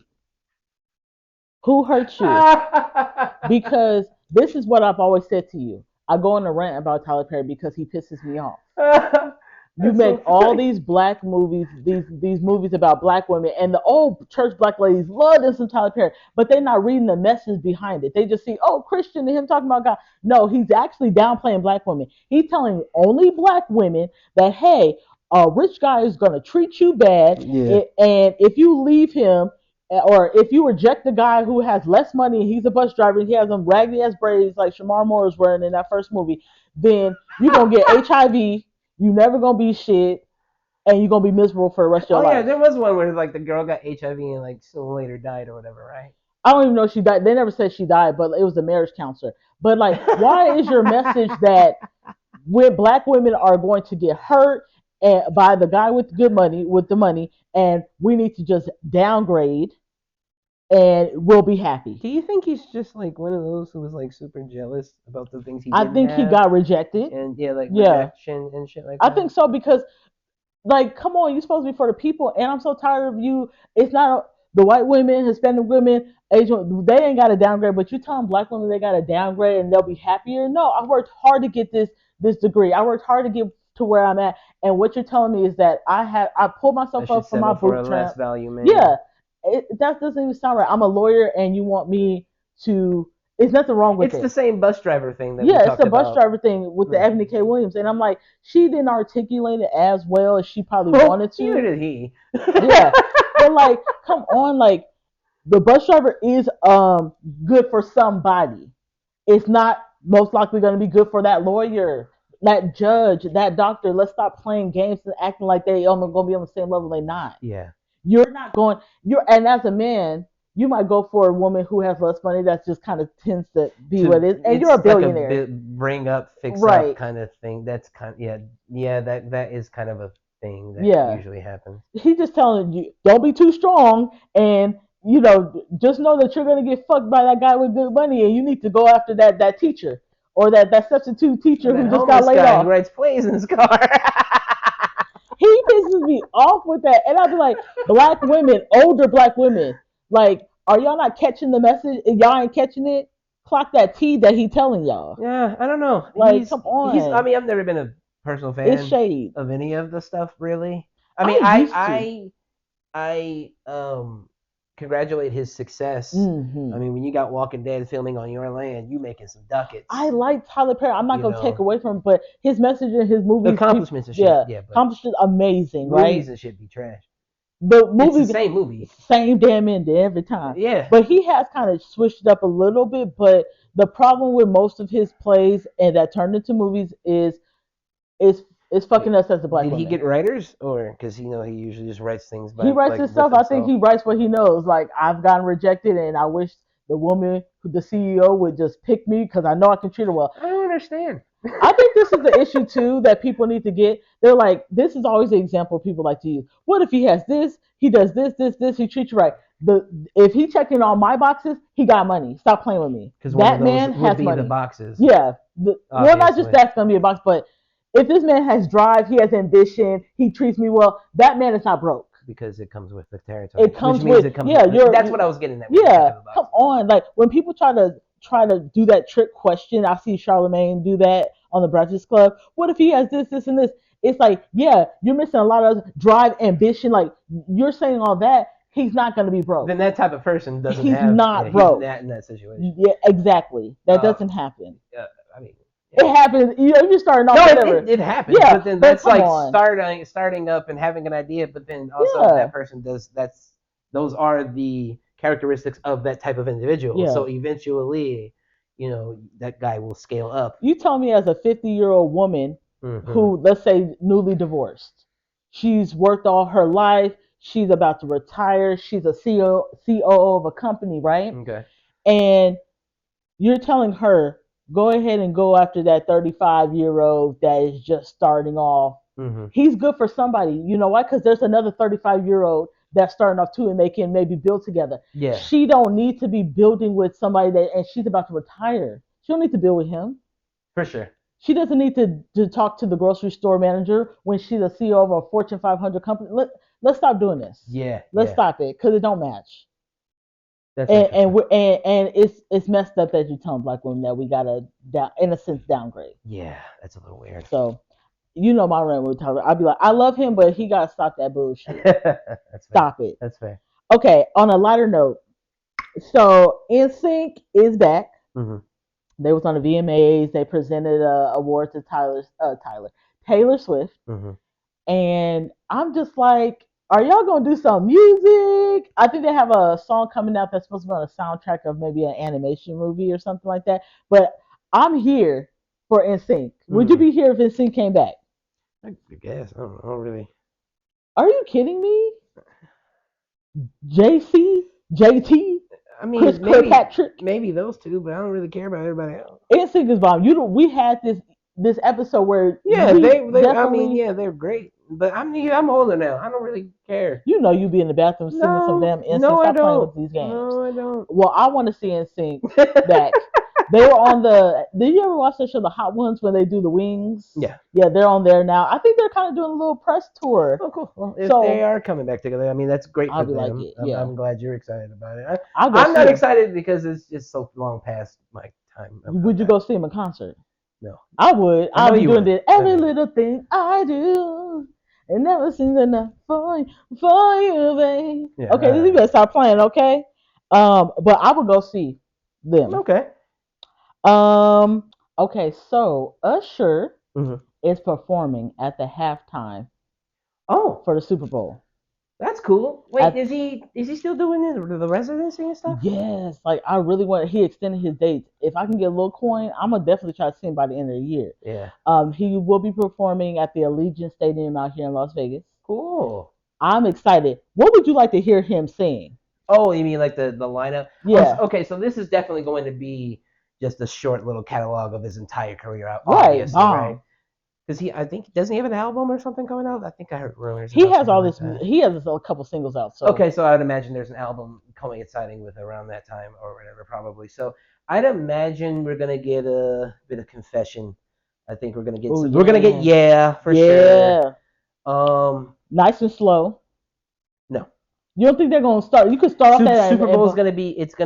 Speaker 1: Who hurt you? Because this is what I've always said to you. I go on a rant about Tyler Perry because he pisses me off. You
Speaker 2: That's
Speaker 1: make
Speaker 2: so
Speaker 1: all
Speaker 2: funny.
Speaker 1: these black movies, these movies about black women, and the old church black ladies love this some Tyler Perry, but they're not reading the message behind it. They just see, oh, Christian and him talking about God. No, he's actually downplaying black women. He's telling only black women that, hey, a rich guy is gonna treat you bad,
Speaker 2: Yeah.
Speaker 1: and if you leave him, or if you reject the guy who has less money and he's a bus driver and he has them raggedy ass braids like Shamar Moore was wearing in that first movie, then you're gonna get HIV. You never gonna be shit, and you're gonna be miserable for the rest of your
Speaker 2: Oh yeah,
Speaker 1: life.
Speaker 2: there was one where like the girl got HIV and like soon later died or whatever, right?
Speaker 1: I don't even know if she died. They never said she died, but it was a marriage counselor. But like, why is your message that when black women are going to get hurt by the guy with good money, with the money, and we need to just downgrade and we'll be happy?
Speaker 2: Do you think he's just like one of those who was like super jealous about the things he
Speaker 1: I
Speaker 2: didn't
Speaker 1: think he
Speaker 2: have
Speaker 1: got rejected.
Speaker 2: and yeah, like
Speaker 1: Yeah,
Speaker 2: rejection and shit like
Speaker 1: I
Speaker 2: that?
Speaker 1: think so because like, come on, you're supposed to be for the people, and I'm so tired of you. It's not the white women, Hispanic women, Asian. They ain't got to downgrade, but you telling black women they got to downgrade and they'll be happier. No, I worked hard to get this degree. I worked hard to get to where I'm at, and what you're telling me is that I pulled
Speaker 2: I
Speaker 1: myself
Speaker 2: should
Speaker 1: up from my
Speaker 2: settle for a
Speaker 1: boot
Speaker 2: less
Speaker 1: tramp.
Speaker 2: value man.
Speaker 1: Yeah, that doesn't even sound right. I'm a lawyer, and you want me to? There's nothing wrong with
Speaker 2: It's the
Speaker 1: it.
Speaker 2: same bus driver thing that we
Speaker 1: Yeah, it's
Speaker 2: talked
Speaker 1: the bus
Speaker 2: about.
Speaker 1: driver thing with the
Speaker 2: Yeah.
Speaker 1: Ebony K. Williams, and I'm like, she didn't articulate it as well as she probably wanted
Speaker 2: Neither
Speaker 1: to.
Speaker 2: did he.
Speaker 1: Yeah, but like, come on, like the bus driver is good for somebody. It's not most likely going to be good for that lawyer, that judge, that doctor. Let's stop playing games and acting like they only going to be on the same level. They're not.
Speaker 2: Yeah.
Speaker 1: You're not going. And as a man, you might go for a woman who has less money. That just kind of tends to be what it is. And
Speaker 2: It's
Speaker 1: you're a
Speaker 2: like a
Speaker 1: billionaire,
Speaker 2: bring up, fix up
Speaker 1: right?
Speaker 2: kind of thing. That's kind yeah, that is kind of a thing that
Speaker 1: Yeah,
Speaker 2: usually happens.
Speaker 1: he's just telling you, don't be too strong, and just know that you're gonna get fucked by that guy with good money, and you need to go after that teacher or that substitute
Speaker 2: Or
Speaker 1: teacher
Speaker 2: that
Speaker 1: who just got
Speaker 2: homeless
Speaker 1: laid
Speaker 2: guy who
Speaker 1: off.
Speaker 2: writes plays in his car.
Speaker 1: He pisses me off with that, and I'll be like, black women, older black women, like, are y'all not catching the message? If y'all ain't catching it, clock that T that he telling y'all.
Speaker 2: Yeah, I don't know.
Speaker 1: Like, come
Speaker 2: He's. I
Speaker 1: on,
Speaker 2: mean, I've never been a personal
Speaker 1: it's
Speaker 2: fan
Speaker 1: shade.
Speaker 2: of any of the stuff really. I mean,
Speaker 1: I used to.
Speaker 2: I congratulate his success. I
Speaker 1: Hmm.
Speaker 2: mean, when you got Walking Dead filming on your land, you making some ducats.
Speaker 1: I like Tyler Perry. I'm not
Speaker 2: You
Speaker 1: gonna take
Speaker 2: know,
Speaker 1: away from him, but his message in his
Speaker 2: the
Speaker 1: movies,
Speaker 2: accomplishments and shit.
Speaker 1: yeah,
Speaker 2: Yeah, but
Speaker 1: accomplished amazing,
Speaker 2: movies
Speaker 1: right?
Speaker 2: and shit be trash.
Speaker 1: The
Speaker 2: It's the
Speaker 1: movie,
Speaker 2: same movie.
Speaker 1: same damn ending every time.
Speaker 2: Yeah.
Speaker 1: But he has kind of switched it up a little bit. But the problem with most of his plays and that turned into movies is is fucking
Speaker 2: Wait,
Speaker 1: us as a black
Speaker 2: did he
Speaker 1: woman.
Speaker 2: get writers or because he usually just writes things
Speaker 1: He
Speaker 2: by
Speaker 1: writes
Speaker 2: like
Speaker 1: his
Speaker 2: with
Speaker 1: stuff. I think
Speaker 2: himself.
Speaker 1: he writes what he knows. Like, I've gotten rejected, and I wish the woman, the CEO, would just pick me because I know I can treat her well.
Speaker 2: I don't understand.
Speaker 1: I think this is the issue too that people need to get. They're like, this is always the example people like to use. What if he has this? He does this. He treats you right. The If he checking all my boxes, he got money. Stop playing with me.
Speaker 2: Because one of
Speaker 1: That
Speaker 2: those
Speaker 1: man
Speaker 2: would
Speaker 1: has
Speaker 2: be the
Speaker 1: money.
Speaker 2: boxes,
Speaker 1: Yeah. Well, not just
Speaker 2: obviously,
Speaker 1: that's gonna be a box, but if this man has drive, he has ambition, he treats me well. That man is not broke.
Speaker 2: because it comes with the territory,
Speaker 1: It
Speaker 2: which
Speaker 1: comes
Speaker 2: means
Speaker 1: with,
Speaker 2: it comes.
Speaker 1: yeah.
Speaker 2: That's what I was getting at when
Speaker 1: Yeah.
Speaker 2: checking the
Speaker 1: Come
Speaker 2: boxes.
Speaker 1: on, like when people try to do that trick question, I see Charlemagne do that on the Breakfast Club. What if he has this, and this? It's like, yeah, you're missing a lot of drive, ambition. Like, you're saying all that, he's not going to be broke.
Speaker 2: Then that type of person doesn't
Speaker 1: He's
Speaker 2: have.
Speaker 1: not
Speaker 2: Yeah, he's
Speaker 1: broke.
Speaker 2: not in that situation.
Speaker 1: Yeah, exactly. That
Speaker 2: Uh,
Speaker 1: doesn't happen.
Speaker 2: uh, I mean,
Speaker 1: It happens. You're starting off
Speaker 2: No,
Speaker 1: whatever.
Speaker 2: it happens,
Speaker 1: Yeah,
Speaker 2: but then
Speaker 1: but
Speaker 2: that's
Speaker 1: come
Speaker 2: like
Speaker 1: on.
Speaker 2: starting up and having an idea, but then also
Speaker 1: Yeah,
Speaker 2: that person does those are the characteristics of that type of individual.
Speaker 1: yeah.
Speaker 2: So eventually, that guy will scale up.
Speaker 1: You tell me as a 50-year-old woman
Speaker 2: Hmm.
Speaker 1: who, let's say, newly divorced, she's worked all her life. She's about to retire. She's a COO of a company, right?
Speaker 2: Okay.
Speaker 1: And you're telling her, go ahead and go after that 35-year-old that is just starting off.
Speaker 2: Hmm.
Speaker 1: He's good for somebody. You know why? Because there's another 35-year-old that's starting off too, and they can maybe build together.
Speaker 2: Yeah,
Speaker 1: She don't need to be building with somebody that, and she's about to retire. She don't need to build with him.
Speaker 2: for sure.
Speaker 1: She doesn't need to talk to the grocery store manager when she's a CEO of a Fortune 500 company. Let's stop doing this.
Speaker 2: Yeah,
Speaker 1: Let's
Speaker 2: yeah.
Speaker 1: stop it because it don't match.
Speaker 2: That's
Speaker 1: And
Speaker 2: interesting.
Speaker 1: and it's messed up that you tell black women that we gotta in a sense downgrade.
Speaker 2: Yeah, that's a little weird.
Speaker 1: So my rant with Tyler. I'd be like, I love him, but he gotta stop that bullshit.
Speaker 2: That's fair.
Speaker 1: Stop it.
Speaker 2: That's fair.
Speaker 1: Okay, on a lighter note, so NSync is back.
Speaker 2: Hmm.
Speaker 1: They was on the VMAs. They presented a award to Taylor Swift.
Speaker 2: Hmm.
Speaker 1: And I'm just like, are y'all gonna do some music? I think they have a song coming out that's supposed to be on a soundtrack of maybe an animation movie or something like that. But I'm here for NSYNC. Would you be here if NSYNC came back?
Speaker 2: I guess I don't really.
Speaker 1: Are you kidding me? JC, JT,
Speaker 2: I mean,
Speaker 1: Chris
Speaker 2: maybe
Speaker 1: Kirkpatrick.
Speaker 2: maybe those two, but I don't really care about everybody else.
Speaker 1: NSYNC is bomb. We had this episode where
Speaker 2: Yeah,
Speaker 1: we
Speaker 2: they I mean,
Speaker 1: definitely,
Speaker 2: yeah, they're great, but I'm older now. I don't really care.
Speaker 1: you be in the bathroom singing some
Speaker 2: No,
Speaker 1: damn NSYNC.
Speaker 2: no, I
Speaker 1: Stop playing with
Speaker 2: don't.
Speaker 1: these games.
Speaker 2: No, I don't.
Speaker 1: Well, I want to see NSYNC back. They were on the. Did you ever watch that show, The Hot Ones, when they do the wings?
Speaker 2: Yeah.
Speaker 1: Yeah, they're on there now. I think they're kind of doing a little press tour.
Speaker 2: Oh, cool. Well, if
Speaker 1: So
Speaker 2: they are coming back together, I mean, that's great
Speaker 1: I'll
Speaker 2: for
Speaker 1: be like
Speaker 2: them.
Speaker 1: it. Yeah,
Speaker 2: I'm glad you're excited about it.
Speaker 1: I'll go
Speaker 2: I'm
Speaker 1: see
Speaker 2: not
Speaker 1: them.
Speaker 2: excited because it's just so long past my time.
Speaker 1: Would you go see them in concert?
Speaker 2: No.
Speaker 1: I would.
Speaker 2: I know
Speaker 1: I'll be
Speaker 2: you
Speaker 1: doing
Speaker 2: would.
Speaker 1: this every little thing I do. It never seems enough for you, babe.
Speaker 2: Yeah,
Speaker 1: Okay, you better start playing, okay? But I would go see them.
Speaker 2: Okay.
Speaker 1: Okay, so Usher
Speaker 2: Hmm.
Speaker 1: is performing at the halftime
Speaker 2: Oh,
Speaker 1: for the Super Bowl.
Speaker 2: that's cool. Wait,
Speaker 1: At,
Speaker 2: is he still doing the residency and stuff?
Speaker 1: yes, like I really want. He extended his dates. If I can get a little coin, I'm gonna definitely try to see him by the end of the year.
Speaker 2: Yeah.
Speaker 1: He will be performing at the Allegiant Stadium out here in Las Vegas.
Speaker 2: Cool.
Speaker 1: I'm excited. What would you like to hear him sing?
Speaker 2: Oh, you mean like the lineup?
Speaker 1: Yeah.
Speaker 2: Okay, so this is definitely going to be just a short little catalog of his entire career out.
Speaker 1: Right,
Speaker 2: Obviously, right? Because I think, doesn't he have an album or something coming out? I think I heard rumors.
Speaker 1: He
Speaker 2: about
Speaker 1: has all
Speaker 2: something
Speaker 1: this.
Speaker 2: like that.
Speaker 1: He has a couple singles out. So
Speaker 2: Okay, so I would imagine there's an album coinciding with around that time or whatever, probably. So I'd imagine we're gonna get a bit of Confession. I think we're gonna get
Speaker 1: Ooh,
Speaker 2: we're gonna get
Speaker 1: yeah.
Speaker 2: for sure.
Speaker 1: Nice and slow.
Speaker 2: No.
Speaker 1: You don't think they're gonna start? You could start off that.
Speaker 2: Super Bowl is gonna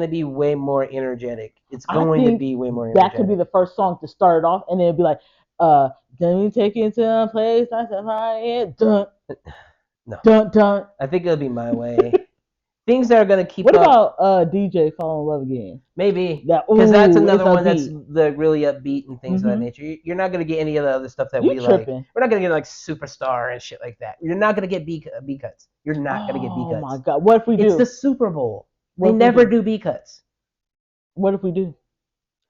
Speaker 2: be way more energetic. It's going to be way more energetic.
Speaker 1: That could be the first song to start it off, and then it'd be like, then we take it to a place I said my head. Dun,
Speaker 2: No.
Speaker 1: dun, dun.
Speaker 2: I think it'll be My Way. Things that are gonna keep
Speaker 1: What
Speaker 2: up.
Speaker 1: about DJ Fall in Love Again?
Speaker 2: Maybe
Speaker 1: Because
Speaker 2: that's another one that's the really upbeat and things of that nature. You're not gonna get any of the other stuff that we
Speaker 1: tripping.
Speaker 2: like. We're not gonna get like Superstar and shit like that. You're not gonna get B cuts. You're not gonna get B cuts.
Speaker 1: Oh my god! What if we do?
Speaker 2: It's the Super Bowl.
Speaker 1: What
Speaker 2: They
Speaker 1: if we
Speaker 2: never
Speaker 1: do?
Speaker 2: do B cuts.
Speaker 1: What if we do?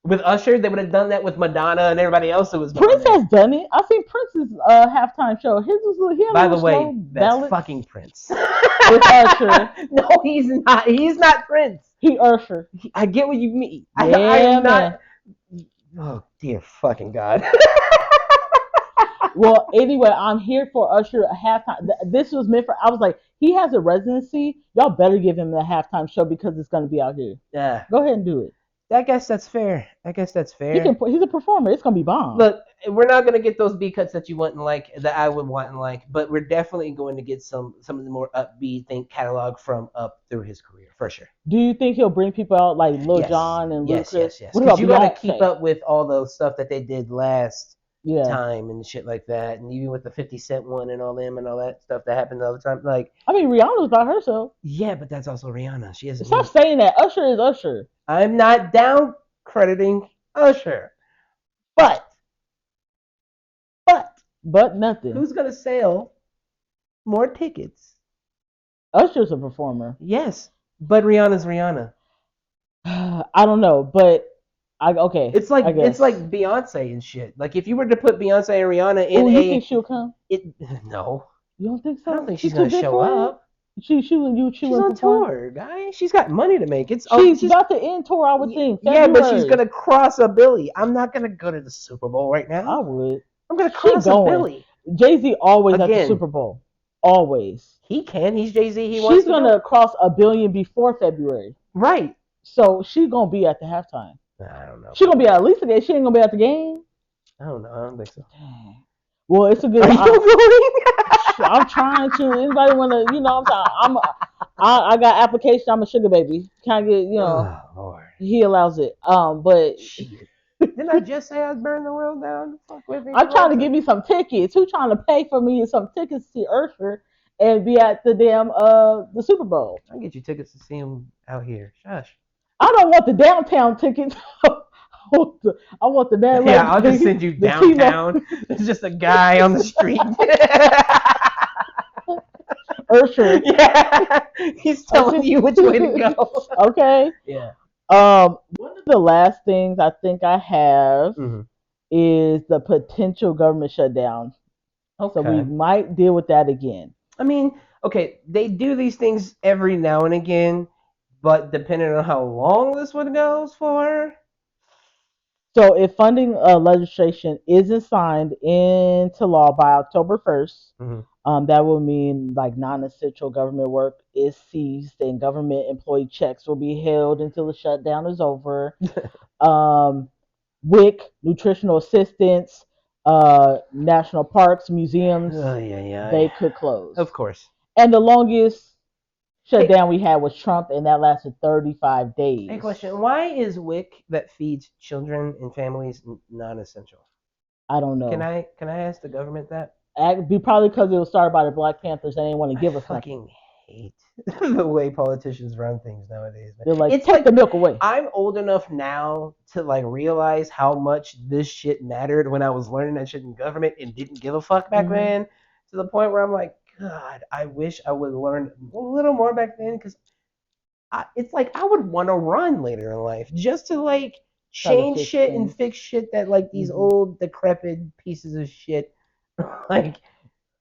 Speaker 2: With Usher, they would have done that with Madonna and everybody else who was.
Speaker 1: Prince has done it. I seen Prince's halftime show. His was he had
Speaker 2: By
Speaker 1: a
Speaker 2: the
Speaker 1: little
Speaker 2: way,
Speaker 1: slow
Speaker 2: that's
Speaker 1: ballad.
Speaker 2: fucking Prince.
Speaker 1: With Usher.
Speaker 2: No, he's not. He's not Prince.
Speaker 1: He Usher.
Speaker 2: I get what you mean.
Speaker 1: Yeah,
Speaker 2: I am
Speaker 1: man.
Speaker 2: not. Oh dear fucking God.
Speaker 1: Well, anyway, I'm here for Usher a halftime. This was meant for. I was like, he has a residency. Y'all better give him the halftime show because it's gonna be out here.
Speaker 2: Yeah.
Speaker 1: Go ahead and do it.
Speaker 2: I guess that's fair. He's
Speaker 1: He's a performer. It's gonna be bomb.
Speaker 2: Look, we're not gonna get those B cuts that you want and like, that I would want and like, but we're definitely going to get some of the more upbeat catalog from up through his career for sure.
Speaker 1: Do you think he'll bring people out like Lil
Speaker 2: Yes.
Speaker 1: Jon and
Speaker 2: Yes,
Speaker 1: Lucas?
Speaker 2: yes.
Speaker 1: What about
Speaker 2: Because you gotta
Speaker 1: Beyonce?
Speaker 2: keep up with all those stuff that they did last
Speaker 1: Yeah.
Speaker 2: time and shit like that, and even with the 50 Cent one and all them and all that stuff that happened all the time. Like,
Speaker 1: I mean, Rihanna's by herself.
Speaker 2: yeah, but that's also Rihanna. She has.
Speaker 1: Stop saying that. Usher is Usher.
Speaker 2: I'm not down crediting Usher, but
Speaker 1: but nothing.
Speaker 2: Who's gonna sell more tickets?
Speaker 1: Usher's a performer.
Speaker 2: Yes, but Rihanna's Rihanna.
Speaker 1: I don't know, but okay. I
Speaker 2: It's
Speaker 1: guess.
Speaker 2: like Beyonce and shit. Like if you were to put Beyonce and Rihanna in
Speaker 1: Oh, you think
Speaker 2: a
Speaker 1: she'll come?
Speaker 2: it no,
Speaker 1: You don't think
Speaker 2: I don't
Speaker 1: so?
Speaker 2: think she's
Speaker 1: She's too
Speaker 2: gonna
Speaker 1: big
Speaker 2: show
Speaker 1: for it.
Speaker 2: up.
Speaker 1: She
Speaker 2: She's
Speaker 1: wouldn't
Speaker 2: on
Speaker 1: perform.
Speaker 2: tour, guy. She's got money to make.
Speaker 1: She's about to end tour. I would think
Speaker 2: Yeah, but she's
Speaker 1: February.
Speaker 2: gonna cross a Billy. I'm not gonna go to the Super Bowl right
Speaker 1: I
Speaker 2: now.
Speaker 1: would.
Speaker 2: I'm gonna
Speaker 1: She
Speaker 2: cross a
Speaker 1: going.
Speaker 2: Billy
Speaker 1: Jay-Z always at the
Speaker 2: again.
Speaker 1: Super Bowl. Always.
Speaker 2: He can. He's Jay Z. He wants
Speaker 1: She's
Speaker 2: to go.
Speaker 1: gonna cross a billion before February.
Speaker 2: Right.
Speaker 1: So she gonna be at the halftime.
Speaker 2: I don't know.
Speaker 1: She gonna be at least a game. She ain't gonna be at the game.
Speaker 2: I don't know. I don't think so.
Speaker 1: Dang. Well, it's a good.
Speaker 2: Are you going?
Speaker 1: I'm trying to. Anybody wanna? I got application. I'm a sugar baby. Can I get?
Speaker 2: Oh Lord.
Speaker 1: He allows it. But
Speaker 2: Shit. Didn't I just say I'd burn the world down? Fuck with me.
Speaker 1: I'm trying to give me some tickets. Who trying to pay for me some tickets to see Usher and be at the damn the Super Bowl?
Speaker 2: I'll get you tickets to see him out here. Shush.
Speaker 1: I don't want the downtown tickets. I want the man.
Speaker 2: Yeah, I'll just send you downtown. There's just a guy on the street.
Speaker 1: Usher.
Speaker 2: Yeah, he's telling you which way to go.
Speaker 1: Okay.
Speaker 2: Yeah.
Speaker 1: One of the last things I think I have
Speaker 2: Mm-hmm.
Speaker 1: is the potential government shutdown.
Speaker 2: Okay.
Speaker 1: So we might deal with that again.
Speaker 2: I mean, okay, they do these things every now and again, but depending on how long this one goes for.
Speaker 1: So if funding legislation isn't signed into law by October 1st,
Speaker 2: Mm-hmm.
Speaker 1: that will mean like non-essential government work is ceased and government employee checks will be held until the shutdown is over. WIC, nutritional assistance, national parks, museums, they could close.
Speaker 2: Of course.
Speaker 1: And the longest shutdown we had was Trump, and that lasted 35 days.
Speaker 2: Hey, question: why is WIC that feeds children and families non-essential?
Speaker 1: I don't know.
Speaker 2: Can I ask the government that?
Speaker 1: Be probably because it was started by the Black Panthers and they didn't want to give us
Speaker 2: fucking
Speaker 1: nothing.
Speaker 2: Hate the way politicians run things nowadays. Man.
Speaker 1: They're like,
Speaker 2: it's
Speaker 1: take
Speaker 2: like
Speaker 1: the milk away.
Speaker 2: I'm old enough now to like realize how much this shit mattered when I was learning that shit in government and didn't give a fuck back then. To the point where I'm like, God, I wish I would learn a little more back then because it's like I would want to run later in life just to like change shit and fix shit that like these old decrepit pieces of shit like.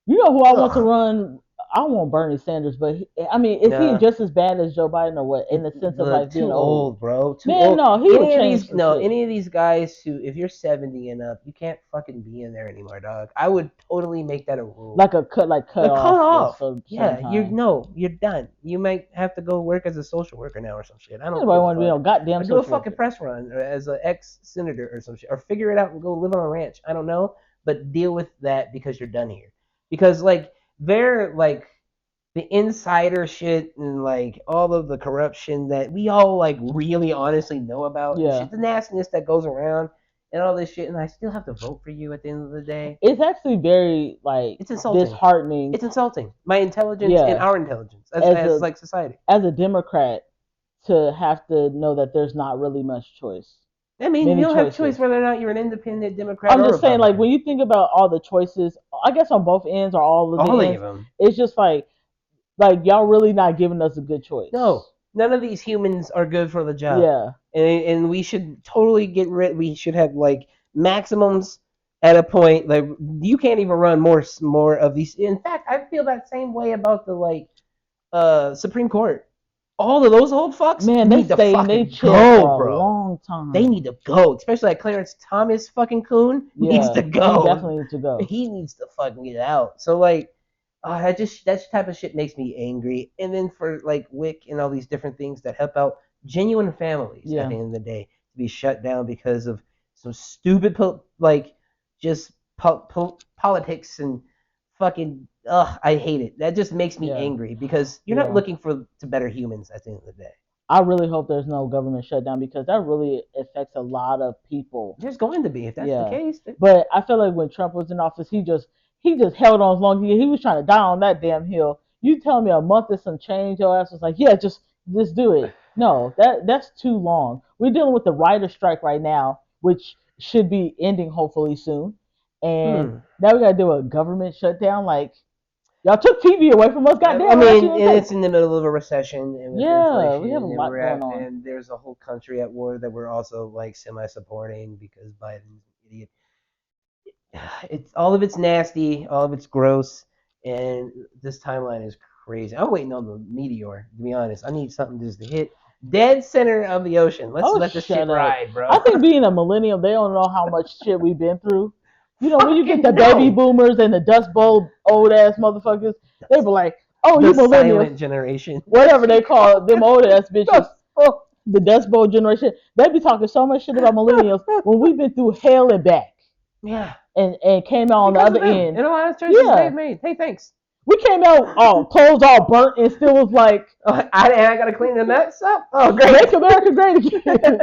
Speaker 1: You know who I want to run? I want Bernie Sanders, but I mean, is he just as bad as Joe Biden or what? In the sense of like being old,
Speaker 2: bro.
Speaker 1: Too old. No, he would change.
Speaker 2: Any of these guys who, if you're 70 and up, you can't fucking be in there anymore, dog. I would totally make that a rule.
Speaker 1: Like cut off.
Speaker 2: Yeah, you're done. You might have to go work as a social worker now or some shit. I don't
Speaker 1: know. Want to be no goddamn.
Speaker 2: Do a fucking press run or as an ex-senator or some shit, or figure it out and go live on a ranch. I don't know, but deal with that because you're done here. Because like they're like the insider shit and like all of the corruption that we all like really honestly know about. Yeah. Shit, the nastiness that goes around and all this shit, and I still have to vote for you at the end of the day.
Speaker 1: It's actually very like
Speaker 2: it's insulting.
Speaker 1: Disheartening.
Speaker 2: It's insulting. My intelligence and our intelligence as like society.
Speaker 1: As a Democrat, to have to know that there's not really much choice.
Speaker 2: I mean, you don't have choice whether or not you're an independent Democrat.
Speaker 1: I'm just saying, like when you think about all the choices, I guess on both ends or all of them, it's just like y'all really not giving us a good choice.
Speaker 2: No, none of these humans are good for the job.
Speaker 1: Yeah,
Speaker 2: and we should totally get rid. We should have like maximums at a point. Like you can't even run more of these. In fact, I feel that same way about the like Supreme Court. All of those old fucks need to fucking go, bro.
Speaker 1: A long time.
Speaker 2: They need to go, especially like Clarence Thomas fucking Coon needs to go.
Speaker 1: He definitely needs to go.
Speaker 2: He needs to fucking get out. So like, that type of shit makes me angry. And then for like WIC and all these different things that help out genuine families at the end of the day to be shut down because of some stupid politics and fucking I hate it. That just makes me angry because you're not looking to better humans at the end of the day.
Speaker 1: I really hope there's no government shutdown because that really affects a lot of people.
Speaker 2: There's going to be if that's the case.
Speaker 1: But I feel like when Trump was in office, he just held on as long as he was trying to die on that damn hill. You tell me a month is some change, your ass was like, yeah, just do it. No, that's too long. We're dealing with the writer's strike right now, which should be ending hopefully soon. and
Speaker 2: Hmm.
Speaker 1: now we gotta do a government shutdown. Like y'all took TV away from us. Goddamn,
Speaker 2: I
Speaker 1: what else you
Speaker 2: mean,
Speaker 1: gonna
Speaker 2: and
Speaker 1: take?
Speaker 2: it's in the middle of a recession and with
Speaker 1: Yeah,
Speaker 2: inflation,
Speaker 1: we have a
Speaker 2: and
Speaker 1: lot going on.
Speaker 2: and there's a whole country at war that we're also like semi-supporting because Biden's an idiot. It's all of it's nasty, all of it's gross, and this timeline is crazy. I'm waiting on the meteor. To be honest, I need something just to hit dead center of the ocean. Let's
Speaker 1: Oh,
Speaker 2: let this shit
Speaker 1: shut up.
Speaker 2: ride, bro.
Speaker 1: I think being a millennial, they don't know how much shit we've been through. You know, when you get the
Speaker 2: Fucking
Speaker 1: baby
Speaker 2: no.
Speaker 1: boomers and the Dust Bowl old ass motherfuckers, they be like, "Oh,
Speaker 2: The
Speaker 1: you millennials,"
Speaker 2: silent generation.
Speaker 1: whatever they call them old ass bitches.
Speaker 2: Dust Bowl.
Speaker 1: The Dust Bowl generation. They be talking so much shit about millennials when we've been through hell and back,
Speaker 2: Yeah,
Speaker 1: and came out on the
Speaker 2: because of
Speaker 1: other
Speaker 2: them
Speaker 1: end.
Speaker 2: and a lot of choices
Speaker 1: Yeah,
Speaker 2: they've made. Hey, thanks.
Speaker 1: we came out all clothes all burnt and still was like,
Speaker 2: Oh, I gotta clean the mess up. Oh, great.
Speaker 1: "Make America great again."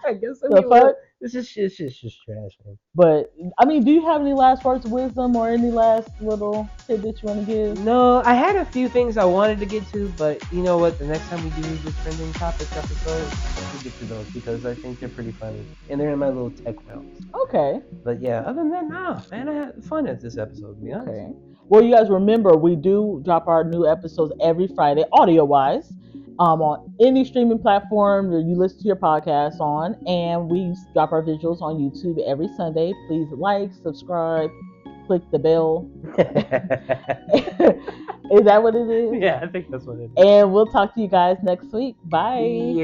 Speaker 2: I guess I
Speaker 1: The
Speaker 2: will.
Speaker 1: fuck.
Speaker 2: This is shit, just trash, man.
Speaker 1: But I mean, do you have any last words of wisdom or any last little tidbits you want to give?
Speaker 2: No, I had a few things I wanted to get to, but you know what? The next time we do this trending topics episode, we'll get to those because I think they're pretty funny and they're in my little tech realms.
Speaker 1: Okay.
Speaker 2: But yeah, other than that, no, man, I had fun at this episode. To be honest.
Speaker 1: Okay. Well, you guys remember we do drop our new episodes every Friday, audio wise, on any streaming platform that you listen to your podcast on, and we drop our visuals on YouTube every Sunday. Please like, subscribe, click the bell. Is that what it is?
Speaker 2: Yeah, I think that's what it is.
Speaker 1: And we'll talk to you guys next week. Bye.
Speaker 2: Yeah.